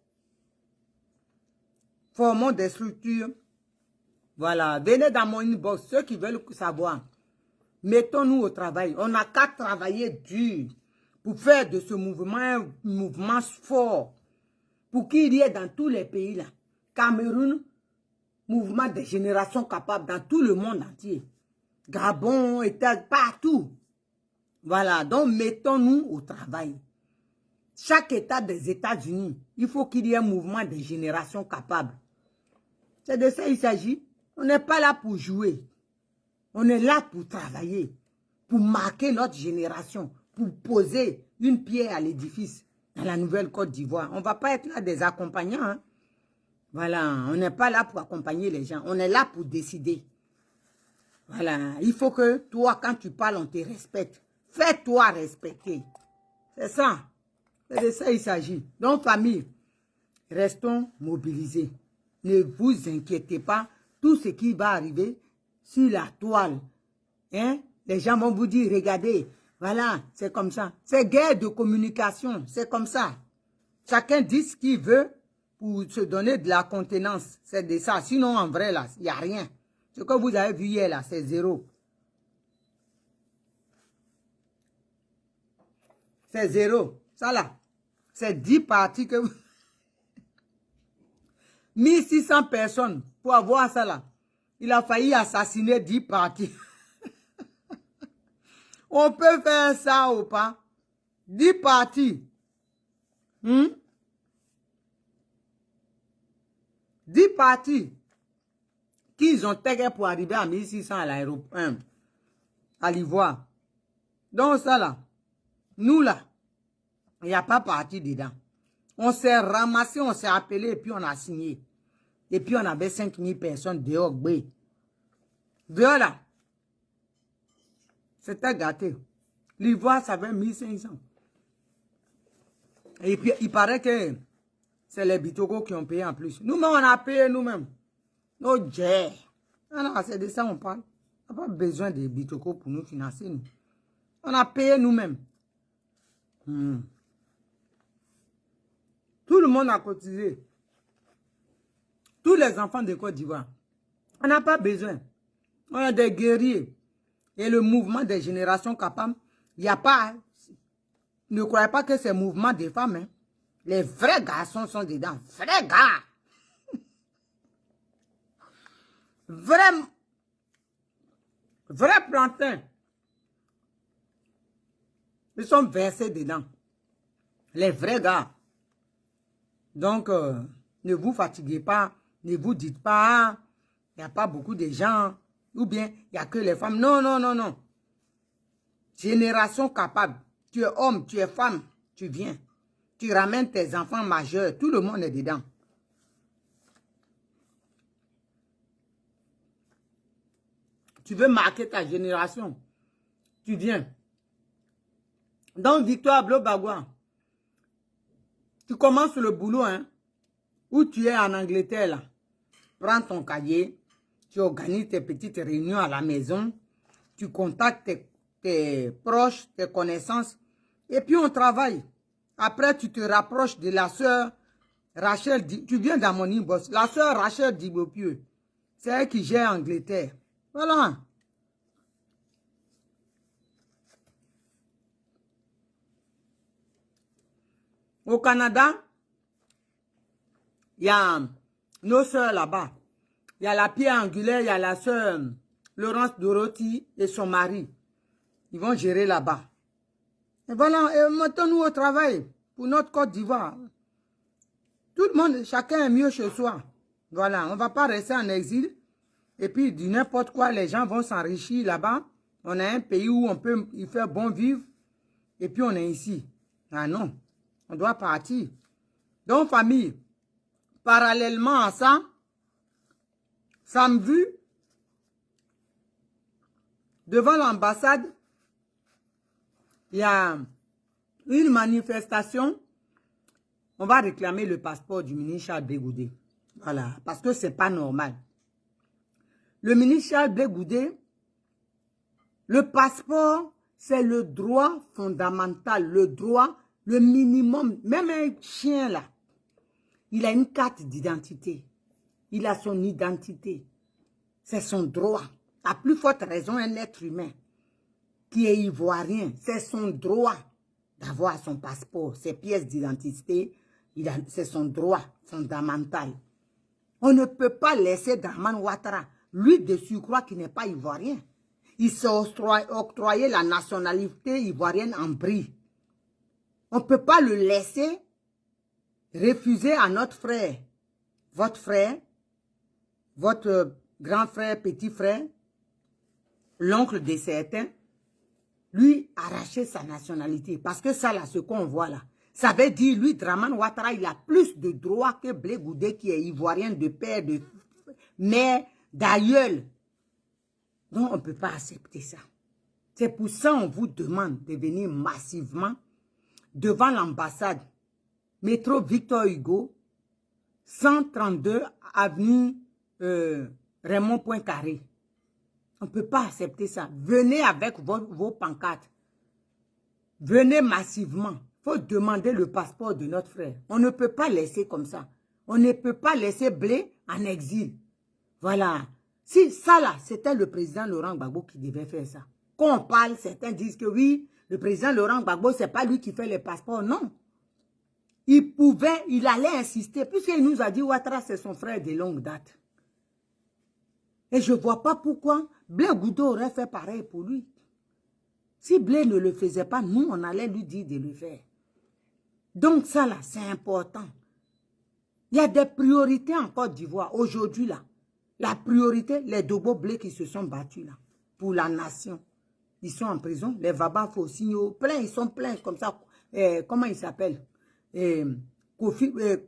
Formons des structures. Voilà. Venez dans mon inbox, ceux qui veulent savoir. Mettons-nous au travail. On n'a qu'à travailler dur pour faire de ce mouvement un mouvement fort. Pour qu'il y ait dans tous les pays là. Cameroun, mouvement des générations capables dans tout le monde entier. Gabon, États, partout. Voilà. Donc, mettons-nous au travail. Chaque État des États-Unis, il faut qu'il y ait un mouvement des générations capables. C'est de ça qu'il s'agit. On n'est pas là pour jouer. On est là pour travailler, pour marquer notre génération, pour poser une pierre à l'édifice dans la nouvelle Côte d'Ivoire. On ne va pas être là des accompagnants. Hein? Voilà, on n'est pas là pour accompagner les gens. On est là pour décider. Voilà, il faut que toi, quand tu parles, on te respecte. Fais-toi respecter. C'est ça. C'est de ça qu'il s'agit. Donc, famille, restons mobilisés. ne vous inquiétez pas. Tout ce qui va arriver sur la toile, hein, les gens vont vous dire, regardez, voilà, c'est comme ça. C'est guerre de communication, c'est comme ça. Chacun dit ce qu'il veut pour se donner de la contenance. C'est de ça. Sinon, en vrai, là, il n'y a rien. Ce que vous avez vu hier, là, c'est zéro. C'est zéro. Ça, là, c'est 10 parties que vous... 1600 personnes pour avoir ça, là. Il a failli assassiner 10 parties. On peut faire ça ou pas? 10 parties. 10 parties qu'ils ont tagué pour arriver à 1600 à l'aéroport, à l'Ivoire. Donc ça là, nous là, il n'y a pas parti dedans. On s'est ramassé, on s'est appelé et puis on a signé. Et puis on avait 5000 personnes dehors. Dehors là, c'était gâté. L'Ivoire, ça avait 1500. Et puis il paraît que c'est les Bitoko qui ont payé en plus. Nous-mêmes, on a payé nous-mêmes. Nos jets. Ah non, c'est de ça on parle. On n'a pas besoin de Bitoko pour nous financer. Nous. On a payé nous-mêmes. Tout le monde a cotisé. Tous les enfants de Côte d'Ivoire. On n'a pas besoin. On a des guerriers. Et le mouvement des générations capables, il n'y a pas... Ne croyez pas que c'est le mouvement des femmes. Hein. Les vrais garçons sont dedans. Vrais gars. Vrais plantains. Ils sont versés dedans. Les vrais gars. Donc, ne vous fatiguez pas. Ne vous dites pas, il n'y a pas beaucoup de gens. Ou bien, il n'y a que les femmes. Non, non, non, non. Génération capable. Tu es homme, tu es femme, tu viens. Tu ramènes tes enfants majeurs. Tout le monde est dedans. Tu veux marquer ta génération. Tu viens. Donc, Victoire Blobagua, tu commences le boulot, hein, où tu es en Angleterre, là. Prends ton cahier, tu organises tes petites réunions à la maison, tu contactes tes proches, tes connaissances, et puis on travaille. Après, tu te rapproches de la sœur Rachel, tu viens dans mon inbox, la sœur Rachel Dibopieux, c'est elle qui gère Angleterre. Voilà. Au Canada, il y a nos sœurs là-bas. Il y a la pierre angulaire, il y a la sœur Laurence Dorothy et son mari. Ils vont gérer là-bas. Et voilà, et mettons-nous au travail pour notre Côte d'Ivoire. Tout le monde, chacun est mieux chez soi. Voilà, on ne va pas rester en exil. Et puis, du n'importe quoi, les gens vont s'enrichir là-bas. On a un pays où on peut y faire bon vivre. Et puis, on est ici. Ah non, on doit partir. Donc, famille, parallèlement à ça, samedi, devant l'ambassade, il y a une manifestation. On va réclamer le passeport du ministre Charles Blé Goudé. Voilà, parce que ce n'est pas normal. Le ministre Charles Blé Goudé, le passeport, c'est le droit fondamental, le droit, le minimum. Même un chien là, il a une carte d'identité. Il a son identité. C'est son droit. À plus forte raison, un être humain qui est ivoirien, c'est son droit d'avoir son passeport, ses pièces d'identité. C'est son droit fondamental. On ne peut pas laisser Dramane Ouattara, lui de surcroît qui n'est pas ivoirien. Il s'est octroyé la nationalité ivoirienne en bris. On ne peut pas le laisser refuser à notre frère, votre grand frère, petit frère, l'oncle de certains, lui arracher sa nationalité. Parce que ça, là, ce qu'on voit là, ça veut dire, lui, Dramane Ouattara, il a plus de droits que Blé Goudé, qui est ivoirien de père, de mère, d'aïeul. Donc, on ne peut pas accepter ça. C'est pour ça qu'on vous demande de venir massivement devant l'ambassade, métro Victor Hugo, 132 avenue Raymond Poincaré. On ne peut pas accepter ça. Venez avec vos pancartes. Venez massivement. Il faut demander le passeport de notre frère. On ne peut pas laisser comme ça. On ne peut pas laisser Blé en exil. Voilà. Si ça là, c'était le président Laurent Gbagbo qui devait faire ça. Quand on parle, certains disent que oui, le président Laurent Gbagbo, ce n'est pas lui qui fait les passeports. Non. Il allait insister, puisqu'il nous a dit Ouattara, c'est son frère de longue date. Et je ne vois pas pourquoi Blé Goudou aurait fait pareil pour lui. Si Blé ne le faisait pas, nous, on allait lui dire de le faire. Donc ça là, c'est important. Il y a des priorités en Côte d'Ivoire. Aujourd'hui là, la priorité, les Dobo Blé qui se sont battus là, pour la nation. Ils sont en prison. Les Vaba Fossigno, plein, ils sont pleins comme ça. Comment ils s'appellent?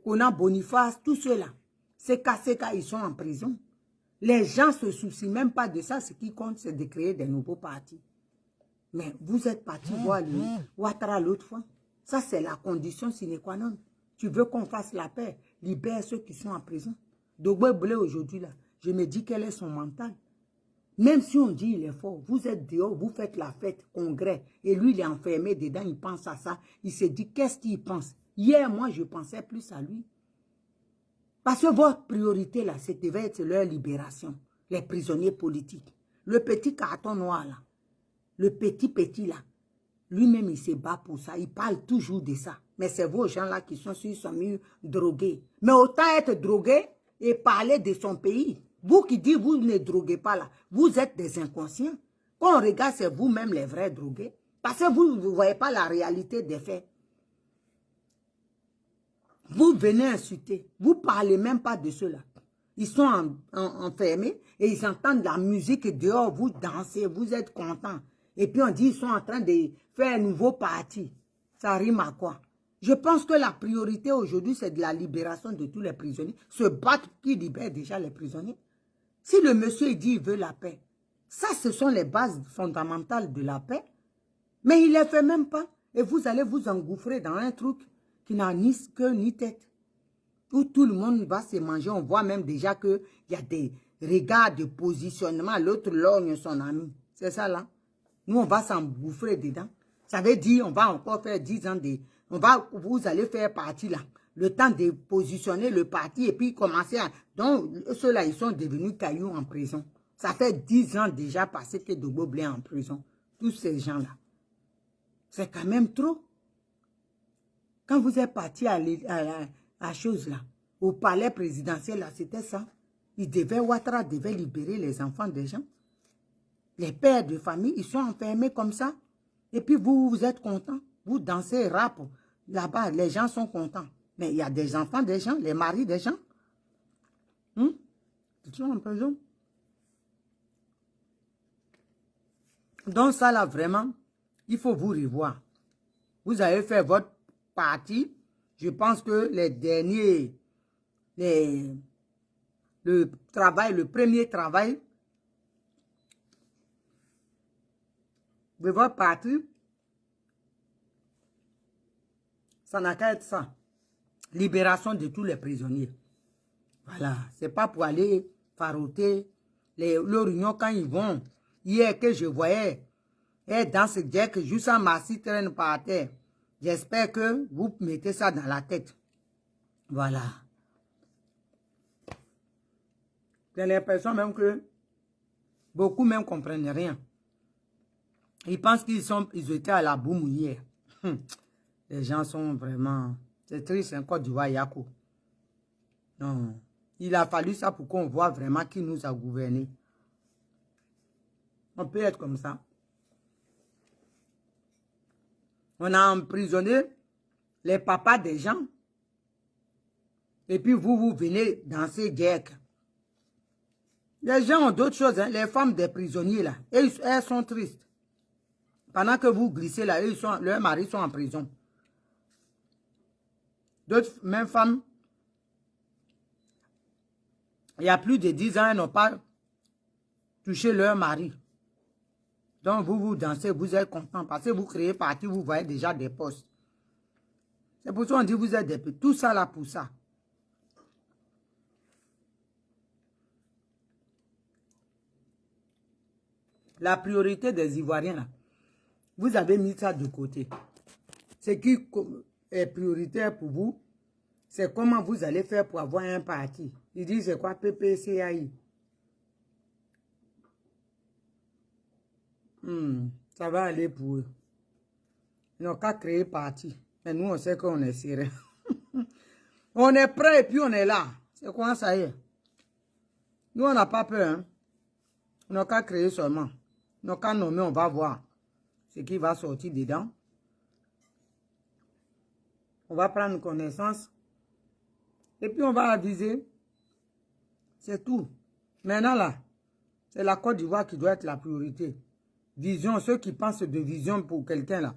Kona Boniface, tous ceux-là. CK, ils sont en prison. Les gens ne se soucient même pas de ça. Ce qui compte, c'est de créer des nouveaux partis. Mais vous êtes parti voir le Ouattara l'autre fois. Ça, c'est la condition sine qua non. Tu veux qu'on fasse la paix, libère ceux qui sont en prison. Dogbo Blé aujourd'hui, là, je me dis quel est son mental. Même si on dit il est fort, vous êtes dehors, vous faites la fête, congrès, et lui, il est enfermé dedans, il pense à ça. Il se dit, qu'est-ce qu'il pense? Hier, moi, je pensais plus à lui. Parce que votre priorité, là, c'était leur libération, les prisonniers politiques. Le petit carton noir, là, le petit, là, lui-même, il se bat pour ça. Il parle toujours de ça. Mais c'est vos gens-là qui sont mis drogués. Mais autant être drogué et parler de son pays. Vous qui dites, vous ne droguez pas là, vous êtes des inconscients. Quand on regarde, c'est vous-même les vrais drogués. Parce que vous ne voyez pas la réalité des faits. Vous venez insulter. Vous ne parlez même pas de cela. Ils sont enfermés et ils entendent la musique dehors. Vous dansez, vous êtes contents. Et puis on dit ils sont en train de faire un nouveau parti. Ça rime à quoi? Je pense que la priorité aujourd'hui, c'est de la libération de tous les prisonniers. Se battre qui libère déjà les prisonniers. Si le monsieur dit qu'il veut la paix, ça, ce sont les bases fondamentales de la paix. Mais il ne les fait même pas. Et vous allez vous engouffrer dans un truc qui n'a ni queue ni tête. Où tout le monde va se manger. On voit même déjà qu'il y a des regards de positionnement. L'autre lorgne son ami. C'est ça là. Nous, on va s'engouffrer dedans. Ça veut dire on va encore faire 10 ans de... Vous allez faire partie là. Le temps de positionner le parti et puis commencer à... Donc, ceux-là, ils sont devenus cailloux en prison. Ça fait 10 ans déjà passé que Dogbo Blé est en prison. Tous ces gens-là. C'est quand même trop. Quand vous êtes parti à la chose là, au palais présidentiel là, c'était ça. Ouattara devait libérer les enfants des gens. Les pères de famille, ils sont enfermés comme ça. Et puis vous êtes contents. Vous dansez rap. Là-bas, les gens sont contents. Mais il y a des enfants des gens, les maris des gens. Ils sont en prison. Donc ça là, vraiment, il faut vous revoir. Vous avez fait votre parti. Je pense que les derniers, le premier travail de votre parti, ça n'a qu'à être ça. Libération de tous les prisonniers. Voilà. C'est pas pour aller farouter leur union quand ils vont. Hier que je voyais, dans ce Jack, juste en Massi traîne par terre. J'espère que vous mettez ça dans la tête. Voilà. J'ai l'impression même que beaucoup même comprennent rien. Ils pensent qu'ils étaient à la boum hier. Les gens sont vraiment... C'est triste, en Côte d'Ivoire, Yako. Non. Il a fallu ça pour qu'on voit vraiment qui nous a gouvernés. On peut être comme ça. On a emprisonné les papas des gens. Et puis vous venez danser Jack. Les gens ont d'autres choses. Hein. Les femmes des prisonniers, là, elles sont tristes. Pendant que vous glissez là, leurs maris sont en prison. D'autres, mêmes femmes, il y a plus de 10 ans, elles n'ont pas touché leur mari. Donc, vous dansez, vous êtes content parce que vous créez parti, vous voyez déjà des postes. C'est pour ça qu'on dit vous êtes des petits. Tout ça là pour ça. La priorité des Ivoiriens, là, vous avez mis ça de côté. Ce qui est prioritaire pour vous, c'est comment vous allez faire pour avoir un parti. Ils disent c'est quoi PPCAI. Ça va aller pour eux. Ils n'ont qu'à créer parti. Mais nous, on sait qu'on est sérieux. On est prêt et puis on est là. C'est quoi ça y est? Nous, on n'a pas peur. Hein? On n'a qu'à créer seulement. On n'a qu'à nommer, on va voir ce qui va sortir dedans. On va prendre connaissance. Et puis, on va aviser. C'est tout. Maintenant, là, c'est la Côte d'Ivoire qui doit être la priorité. Vision, ceux qui pensent de vision pour quelqu'un, là.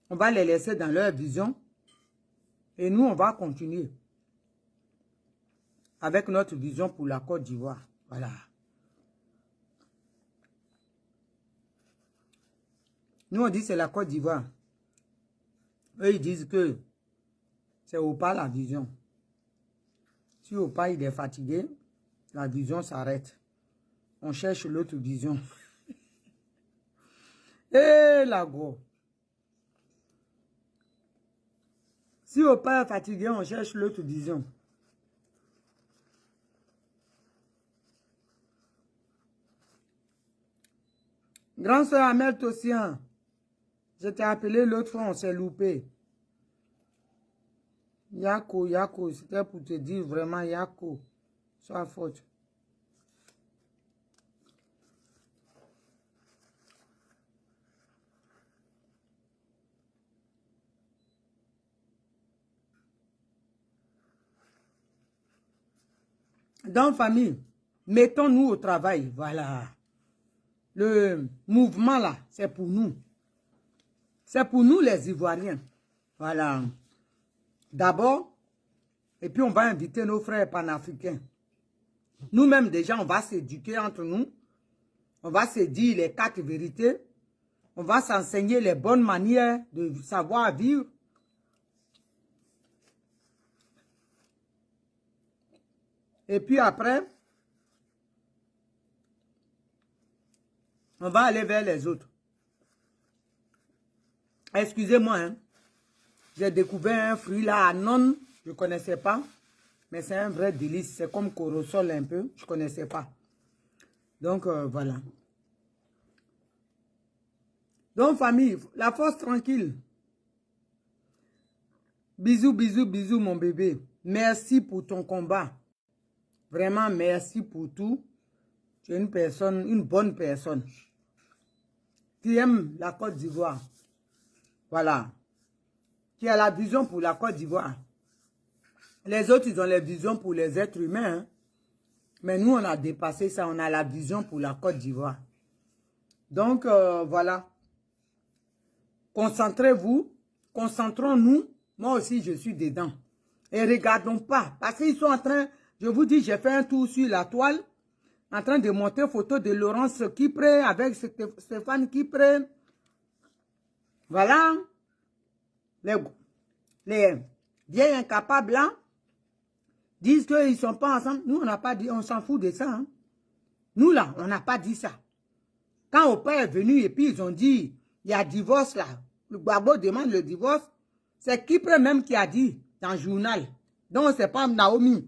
On va les laisser dans leur vision. Et nous, on va continuer avec notre vision pour la Côte d'Ivoire. Voilà. Nous, on dit c'est la Côte d'Ivoire. Eux, ils disent que c'est Opa la vision. Si Opa, il est fatigué, la vision s'arrête. On cherche l'autre vision. Et la gros. Si Opa est fatigué, on cherche l'autre vision. Grand soeur Amel Tossian, je t'ai appelé l'autre fois, on s'est loupé. Yako, Yako, c'était pour te dire vraiment Yako, sois forte. Dans famille, mettons-nous au travail, voilà. Le mouvement là, c'est pour nous. C'est pour nous les Ivoiriens. Voilà. D'abord, et puis on va inviter nos frères panafricains. Nous-mêmes déjà, on va s'éduquer entre nous. On va se dire les 4 vérités. On va s'enseigner les bonnes manières de savoir vivre. Et puis après, on va aller vers les autres. Excusez-moi, hein. J'ai découvert un fruit là à Non, je ne connaissais pas. Mais c'est un vrai délice. C'est comme corosol un peu. Je ne connaissais pas. Donc, voilà. Donc, famille, la force tranquille. Bisous, bisous, bisous, mon bébé. Merci pour ton combat. Vraiment, merci pour tout. Tu es une personne, une bonne personne. Qui aime la Côte d'Ivoire. Voilà. Qui a la vision pour la Côte d'Ivoire. Les autres, ils ont les visions pour les êtres humains. Hein? Mais nous, on a dépassé ça. On a la vision pour la Côte d'Ivoire. Donc, voilà. Concentrez-vous. Concentrons-nous. Moi aussi, je suis dedans. Et regardons pas. Parce qu'ils sont en train... Je vous dis, j'ai fait un tour sur la toile. En train de montrer photo de Laurence Kipré avec Stéphane Kipré. Voilà. Les vieilles incapables là disent qu'ils ne sont pas ensemble. Nous, on n'a pas dit, on s'en fout de ça. Hein. Nous là, on n'a pas dit ça. Quand Opa est venu et puis ils ont dit, il y a divorce là. Le Gbagbo demande le divorce. C'est Kipré même qui a dit dans le journal. Donc, c'est pas Naomi,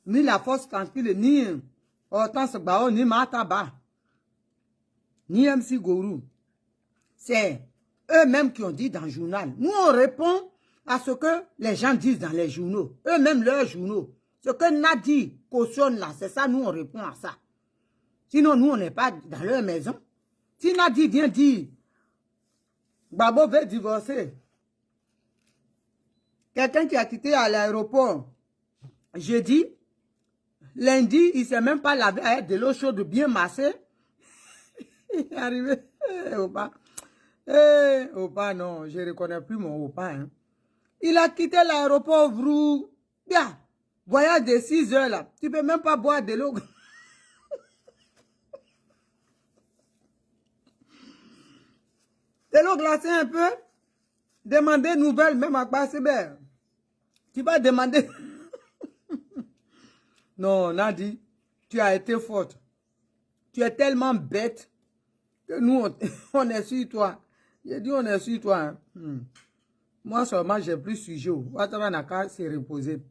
ni la force tranquille, ni Hortense Bao, ni Mataba, ni MC Gourou. C'est eux-mêmes qui ont dit dans le journal. Nous, on répond à ce que les gens disent dans les journaux. Eux-mêmes, leurs journaux. Ce que Nadi cautionne là, c'est ça, nous, on répond à ça. Sinon, nous, on n'est pas dans leur maison. Si Nadi vient dire, Babo veut divorcer. Quelqu'un qui a quitté à l'aéroport jeudi, lundi, il ne s'est même pas lavé avec de l'eau chaude bien massée. Il est arrivé. Opa. Opa, non, je ne reconnais plus mon Opa. Hein. Il a quitté l'aéroport, vrou. Bien, voyage de 6 heures là. Tu ne peux même pas boire de l'eau. De l'eau glacée un peu. Demander nouvelles, même à Bassébert. Tu vas demander. Non, Nadi, tu as été forte. Tu es tellement bête que nous, on est sur toi. J'ai dit, on est sur toi. Hein. Moi seulement, j'ai plus sujet. Ouattara n'a qu'à se reposer.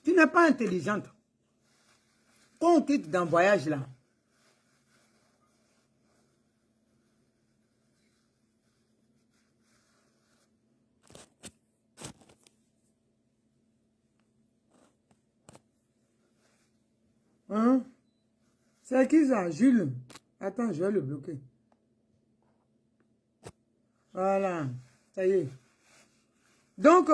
Tu n'es pas intelligente. Quand on quitte dans le voyage là, hein? C'est qui ça? Jules. Attends, je vais le bloquer. Voilà, ça y est. Donc,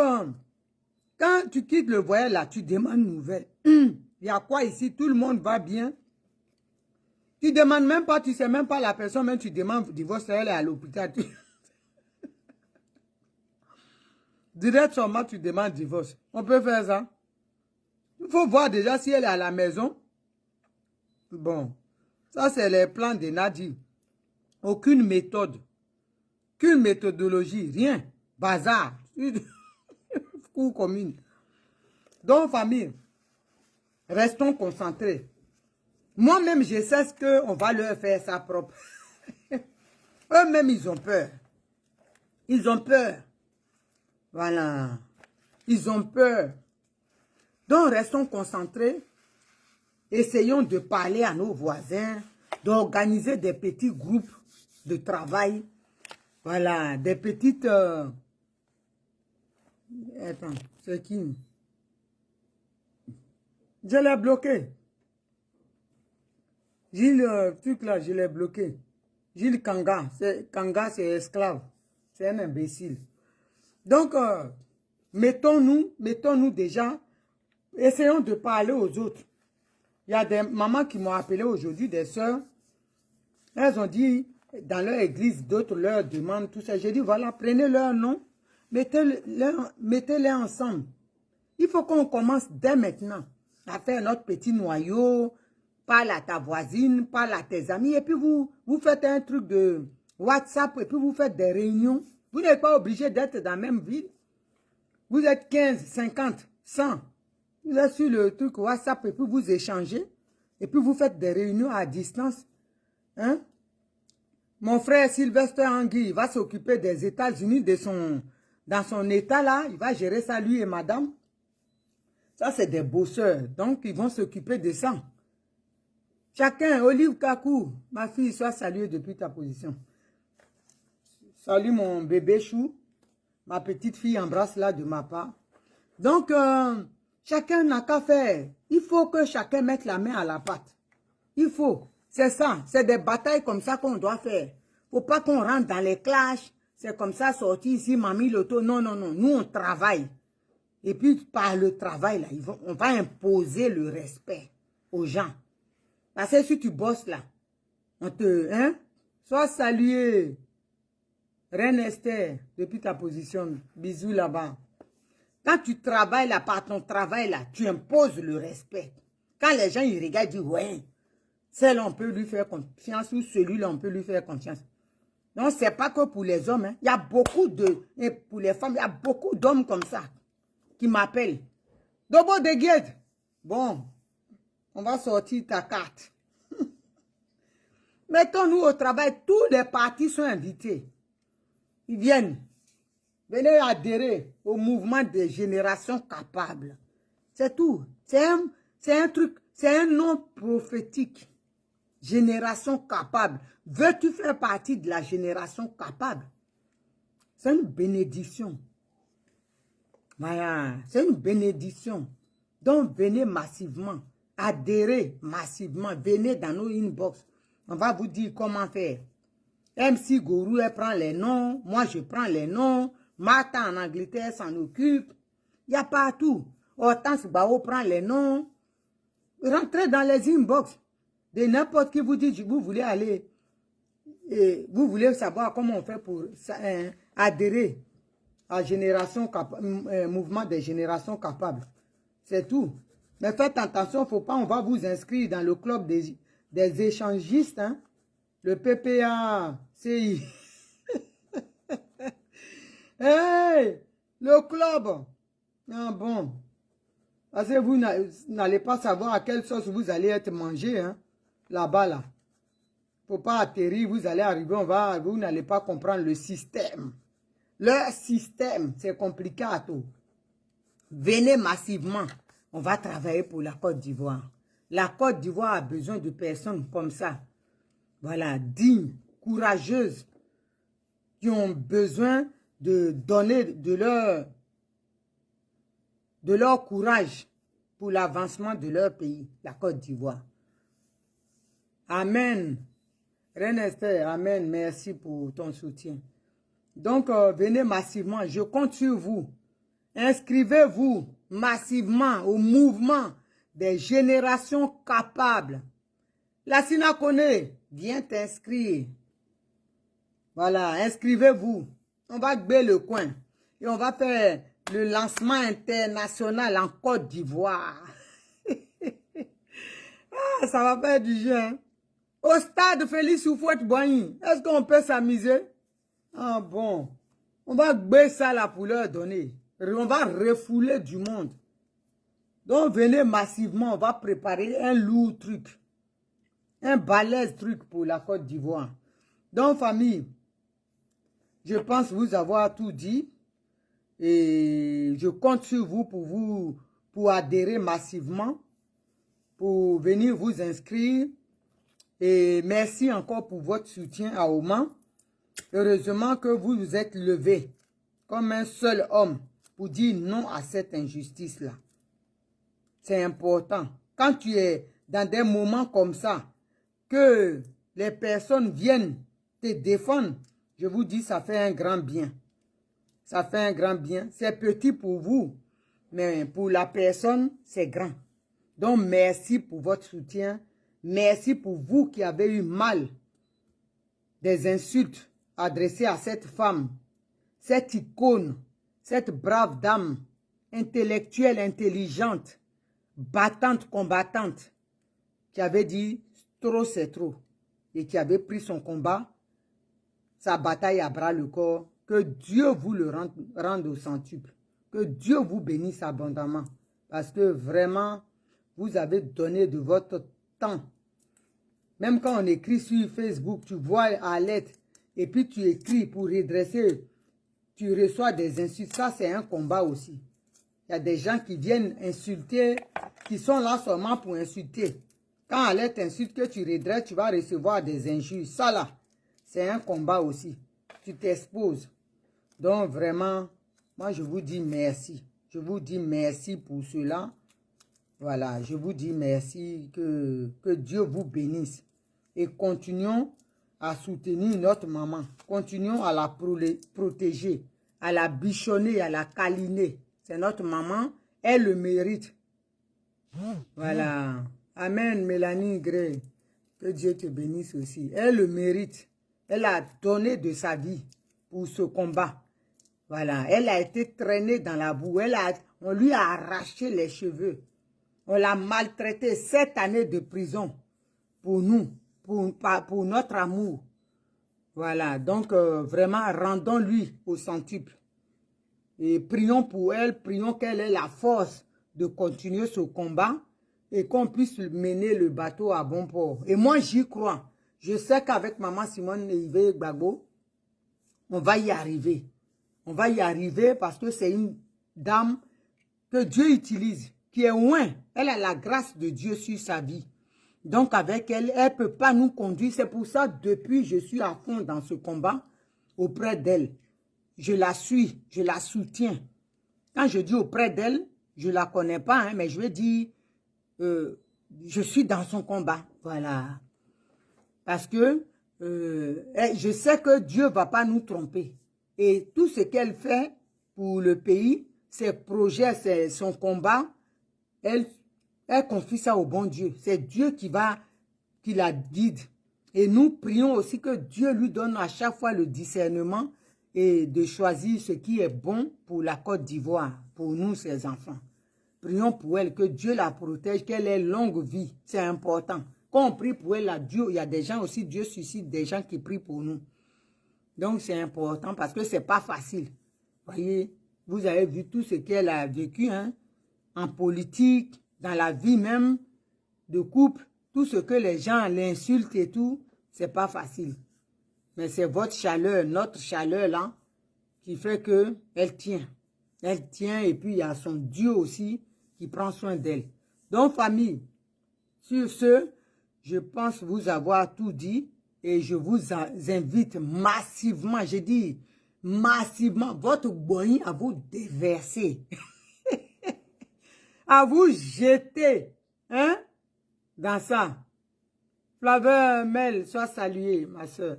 quand tu quittes le voyage là, tu demandes une nouvelle. Il y a quoi ici? Tout le monde va bien. Tu demandes même pas, tu sais même pas la personne, même tu demandes divorce, elle est à l'hôpital. Direct seulement, tu demandes divorce. On peut faire ça. Il faut voir déjà si elle est à la maison. Bon, ça c'est les plans de Nadi. Aucune méthode, aucune méthodologie, rien. Bazar. Cours commune. Donc, famille, restons concentrés. Moi-même, je sais ce qu'on va leur faire ça propre. Eux-mêmes, ils ont peur. Ils ont peur. Voilà. Ils ont peur. Donc, restons concentrés. Essayons de parler à nos voisins, d'organiser des petits groupes de travail. Voilà, des petites... Attends, c'est qui? Je l'ai bloqué. Gilles, truc là, je l'ai bloqué. Gilles Kanga, c'est esclave. C'est un imbécile. Donc, mettons-nous déjà, essayons de parler aux autres. Il y a des mamans qui m'ont appelé aujourd'hui, des sœurs. Elles ont dit, dans leur église, d'autres leur demandent tout ça. J'ai dit, voilà, prenez leur nom, mettez-les ensemble. Il faut qu'on commence dès maintenant à faire notre petit noyau, parle à ta voisine, parle à tes amis, et puis vous faites un truc de WhatsApp, et puis vous faites des réunions. Vous n'êtes pas obligé d'être dans la même ville. Vous êtes 15, 50, 100. Vous êtes sur le truc WhatsApp, et puis vous échangez, et puis vous faites des réunions à distance. Hein? Mon frère Sylvestre Angui va s'occuper des États-Unis, dans son état là, il va gérer ça, lui et madame. Ça, c'est des bosseurs. Donc, ils vont s'occuper de ça. Chacun, Olive Kakou, ma fille, sois saluée depuis ta position. Salut mon bébé chou. Ma petite fille embrasse là de ma part. Donc, chacun n'a qu'à faire. Il faut que chacun mette la main à la pâte. Il faut. C'est ça. C'est des batailles comme ça qu'on doit faire. Faut pas qu'on rentre dans les clashs. C'est comme ça, sorti ici, mamie, l'auto. Non, non, non. Nous, on travaille. Et puis, par le travail, là, on va imposer le respect aux gens. Parce que si tu bosses là, on te... Hein? Sois salué. Reine Esther, depuis ta position. Bisous là-bas. Quand tu travailles là, par ton travail là, tu imposes le respect. Quand les gens, ils regardent, ils disent, ouais, celle-là, on peut lui faire confiance ou celui-là, on peut lui faire confiance. Non, c'est pas que pour les hommes. Hein. Il y a beaucoup de... Et pour les femmes, il y a beaucoup d'hommes comme ça qui m'appellent. Dobo de Gued. Bon, on va sortir ta carte. Mettons-nous au travail. Tous les partis sont invités. Ils viennent. Venez adhérer au mouvement des générations capables. C'est tout. C'est un truc, c'est un nom prophétique. Génération capable. Veux-tu faire partie de la génération capable? C'est une bénédiction. Voilà, c'est une bénédiction. Donc, venez massivement, adhérez massivement, venez dans nos inbox. On va vous dire comment faire. MC Gourou, elle prend les noms, moi je prends les noms, Martha en Angleterre s'en occupe. Il y a partout. Hortense Bao prend les noms. Rentrez dans les inbox. De n'importe qui vous dit, vous voulez aller, et vous voulez savoir comment on fait pour adhérer à mouvement des générations capables. C'est tout. Mais faites attention, il ne faut pas, on va vous inscrire dans le club des échangistes, hein? Le PPA-CI. Hey, le club. Ah bon. Parce que vous n'allez pas savoir à quelle sauce vous allez être mangé, hein, là-bas, là. Faut pas atterrir, vous allez arriver, vous n'allez pas comprendre le système. Leur système, c'est compliqué à tout. Venez massivement. On va travailler pour la Côte d'Ivoire. La Côte d'Ivoire a besoin de personnes comme ça. Voilà, dignes, courageuses, qui ont besoin de donner de leur courage pour l'avancement de leur pays, la Côte d'Ivoire. Amen. Reine Esther, amen. Merci pour ton soutien. Donc, venez massivement. Je compte sur vous. Inscrivez-vous massivement au mouvement des générations capables. La Sinakone, viens t'inscrire. Voilà, inscrivez-vous. On va gber le coin. Et on va faire le lancement international en Côte d'Ivoire. Ah, ça va faire du jeu, hein? Au stade Félix Houphouët-Boigny, est-ce qu'on peut s'amuser? Ah bon, on va gber ça là pour leur donner. On va refouler du monde. Donc venez massivement, on va préparer un lourd truc. Un balèze truc pour la Côte d'Ivoire. Donc famille, je pense vous avoir tout dit. Et je compte sur vous pour adhérer massivement, pour venir vous inscrire. Et merci encore pour votre soutien à Oman. Heureusement que vous vous êtes levé comme un seul homme pour dire non à cette injustice-là. C'est important. Quand tu es dans des moments comme ça, que les personnes viennent te défendre, je vous dis, ça fait un grand bien. Ça fait un grand bien. C'est petit pour vous, mais pour la personne, c'est grand. Donc, merci pour votre soutien. Merci pour vous qui avez eu mal des insultes adressées à cette femme, cette icône, cette brave dame, intellectuelle, intelligente, battante, combattante, qui avait dit trop c'est trop et qui avait pris son combat, sa bataille à bras le corps. Que Dieu vous le rende au centuple. Que Dieu vous bénisse abondamment. Parce que vraiment, vous avez donné de votre temps. Même quand on écrit sur Facebook, tu vois à lettre, et puis tu écris pour redresser, tu reçois des insultes. Ça, c'est un combat aussi. Il y a des gens qui viennent insulter, qui sont là seulement pour insulter. Quand à lettre t'insulte, que tu redresses, tu vas recevoir des injures. Ça là, c'est un combat aussi. Tu t'exposes. Donc vraiment, moi je vous dis merci. Je vous dis merci pour cela. Voilà, je vous dis merci. Que Dieu vous bénisse. Et continuons à soutenir notre maman. Continuons à la protéger, à la bichonner, à la câliner. C'est notre maman, elle le mérite. Voilà. Amen, Mélanie Gray. Que Dieu te bénisse aussi. Elle le mérite. Elle a donné de sa vie pour ce combat. Voilà. Elle a été traînée dans la boue. On lui a arraché les cheveux. On l'a maltraitée 7 années de prison pour nous, pour notre amour. Voilà. Donc, vraiment, rendons-lui au centuple. Et prions pour elle, prions qu'elle ait la force de continuer ce combat et qu'on puisse mener le bateau à bon port. Et moi, j'y crois. Je sais qu'avec maman Simone Yves Gbagbo, on va y arriver. On va y arriver parce que c'est une dame que Dieu utilise, qui est loin. Elle a la grâce de Dieu sur sa vie. Donc avec elle, elle ne peut pas nous conduire. C'est pour ça, depuis, je suis à fond dans ce combat auprès d'elle. Je la suis, je la soutiens. Quand je dis auprès d'elle, je ne la connais pas, hein, mais je vais dire, je suis dans son combat. Voilà. Parce que je sais que Dieu ne va pas nous tromper. Et tout ce qu'elle fait pour le pays, ses projets, son combat, elle confie ça au bon Dieu. C'est Dieu qui la guide. Et nous prions aussi que Dieu lui donne à chaque fois le discernement et de choisir ce qui est bon pour la Côte d'Ivoire, pour nous, ses enfants. Prions pour elle, que Dieu la protège, qu'elle ait longue vie. C'est important. Quand on prie pour elle, là, Dieu, il y a des gens aussi, Dieu suscite des gens qui prient pour nous. Donc, c'est important parce que ce n'est pas facile. Voyez, vous avez vu tout ce qu'elle a vécu, hein? en politique, dans la vie même de couple, tout ce que les gens l'insultent et tout, c'est pas facile. Mais c'est votre chaleur, notre chaleur là, qui fait que elle tient. Elle tient et puis il y a son Dieu aussi qui prend soin d'elle. Donc famille, sur ce, je pense vous avoir tout dit et je vous invite massivement, j'ai dit massivement, votre boigny à vous déverser, à vous jeter, hein, dans ça. Flaveur Mel, sois saluée, ma soeur.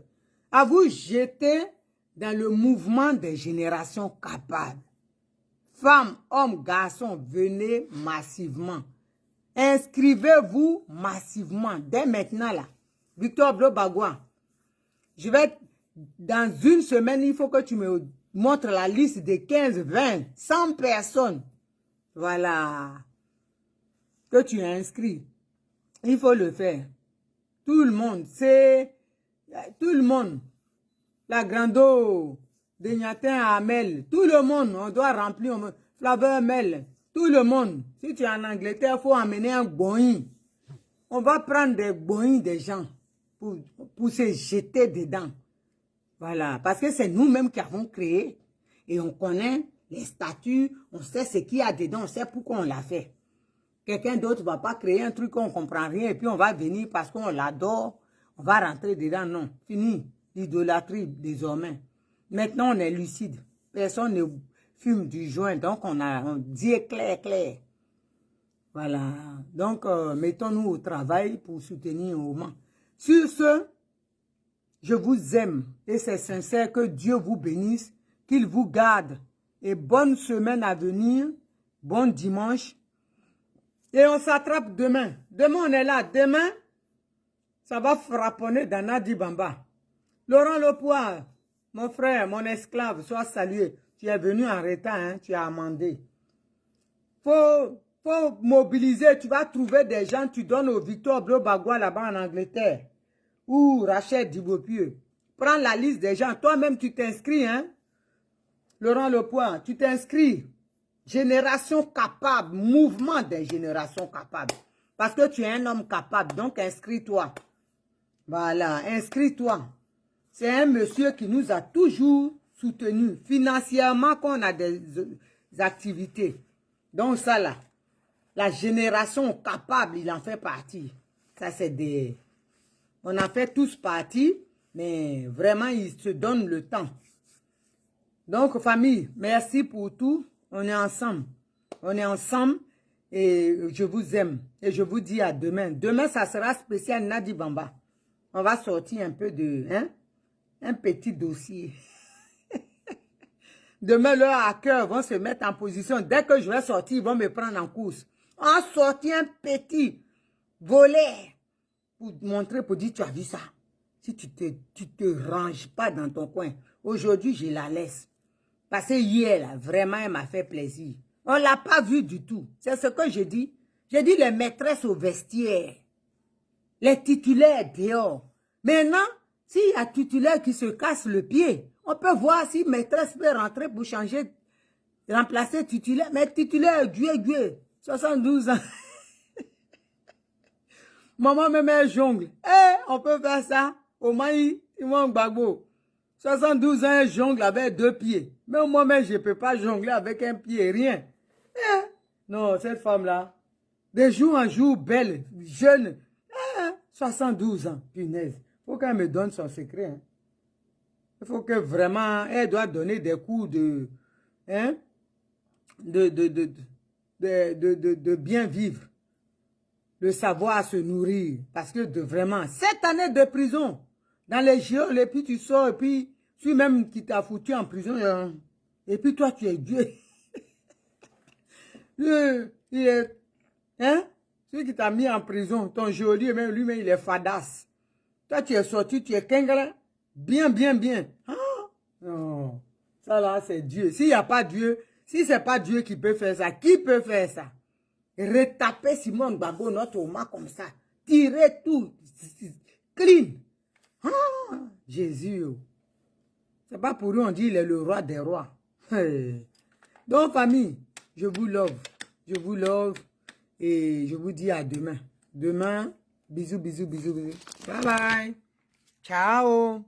À vous jeter dans le mouvement des générations capables. Femmes, hommes, garçons, venez massivement. Inscrivez-vous massivement, dès maintenant là. Victor Blobagua, je vais, dans une semaine, il faut que tu me montres la liste de 15, 20, 100 personnes. Voilà. Que tu as inscrit. Il faut le faire. Tout le monde, c'est... Tout le monde. La grando, Degnatin Amel, tout le monde, on doit remplir. Flaveur Mel, tout le monde. Si tu es en Angleterre, il faut amener un boing. On va prendre des boings des gens pour se jeter dedans. Voilà, parce que c'est nous-mêmes qui avons créé. Et on connaît les statuts, on sait ce qu'il y a dedans, on sait pourquoi on l'a fait. Quelqu'un d'autre ne va pas créer un truc qu'on ne comprend rien et puis on va venir parce qu'on l'adore, on va rentrer dedans. Non, fini l'idolâtrie désormais. Maintenant, on est lucide. Personne ne fume du joint, donc on dit clair. Voilà, donc mettons-nous au travail pour soutenir au moment. Sur ce, je vous aime et c'est sincère, que Dieu vous bénisse, qu'il vous garde et bonne semaine à venir, bon dimanche. Et on s'attrape demain. Demain, on est là. Demain, ça va frapponner dans Nadi Bamba. Laurent Lepoire, mon frère, mon esclave, sois salué. Tu es venu en retard, hein, tu as amendé. Faut mobiliser. Tu vas trouver des gens, tu donnes au Victor Blobagua là-bas en Angleterre. Ou Rachel Dibopieux. Prends la liste des gens. Toi-même, tu t'inscris, hein. Laurent Lepoire, tu t'inscris. Génération capable, mouvement des générations capables. Parce que tu es un homme capable, donc inscris-toi. Voilà, inscris-toi. C'est un monsieur qui nous a toujours soutenus financièrement quand on a des activités. Donc ça là, la génération capable, il en fait partie. Ça c'est des... On en fait tous partie, mais vraiment il se donne le temps. Donc famille, merci pour tout. On est ensemble. On est ensemble et je vous aime. Et je vous dis à demain. Demain, ça sera spécial Nadi Bamba. On va sortir un peu de... Hein, un petit dossier. Demain, leurs hackers vont se mettre en position. Dès que je vais sortir, ils vont me prendre en course. On a sorti un petit volet pour montrer, pour dire, tu as vu ça. Si tu te ranges pas dans ton coin. Aujourd'hui, je la laisse. Parce que hier, là, vraiment, elle m'a fait plaisir. On ne l'a pas vu du tout. C'est ce que je dis. J'ai dit les maîtresses au vestiaire. Les titulaires dehors. Maintenant, s'il y a titulaire qui se casse le pied, on peut voir si maîtresse peut rentrer pour changer, remplacer titulaire. Mais titulaire, Dieu, 72 ans. Maman me met jongle. On peut faire ça. Au Maï, Simon Gbagbo. 72 ans, elle jongle avec 2 pieds. Mais moi-même, je ne peux pas jongler avec un pied, rien. Non, cette femme-là, de jour en jour, belle, jeune, 72 ans, punaise. Il faut qu'elle me donne son secret. Hein. Il faut que vraiment, elle doit donner des cours de, hein, de bien vivre. Le savoir se nourrir. Parce que vraiment, 7 années de prison, dans les géoles, et puis tu sors, et puis celui-même qui t'a foutu en prison, et puis toi, tu es Dieu. Il est, hein? Celui qui t'a mis en prison, ton geôlier, même lui-même, il est fadasse. Toi, tu es sorti, tu es kengara, bien. Ah, non, ça là, c'est Dieu. S'il n'y a pas Dieu, si ce n'est pas Dieu qui peut faire ça, qui peut faire ça? Retaper Simon Gbagbo, notre Oma, comme ça. Tirer tout, clean. Ah, Jésus. C'est pas pour lui on dit il est le roi des rois. Donc famille, je vous love. Je vous love et je vous dis à demain. Demain, bisous, bisous, bisous, bisous. Bye bye. Ciao.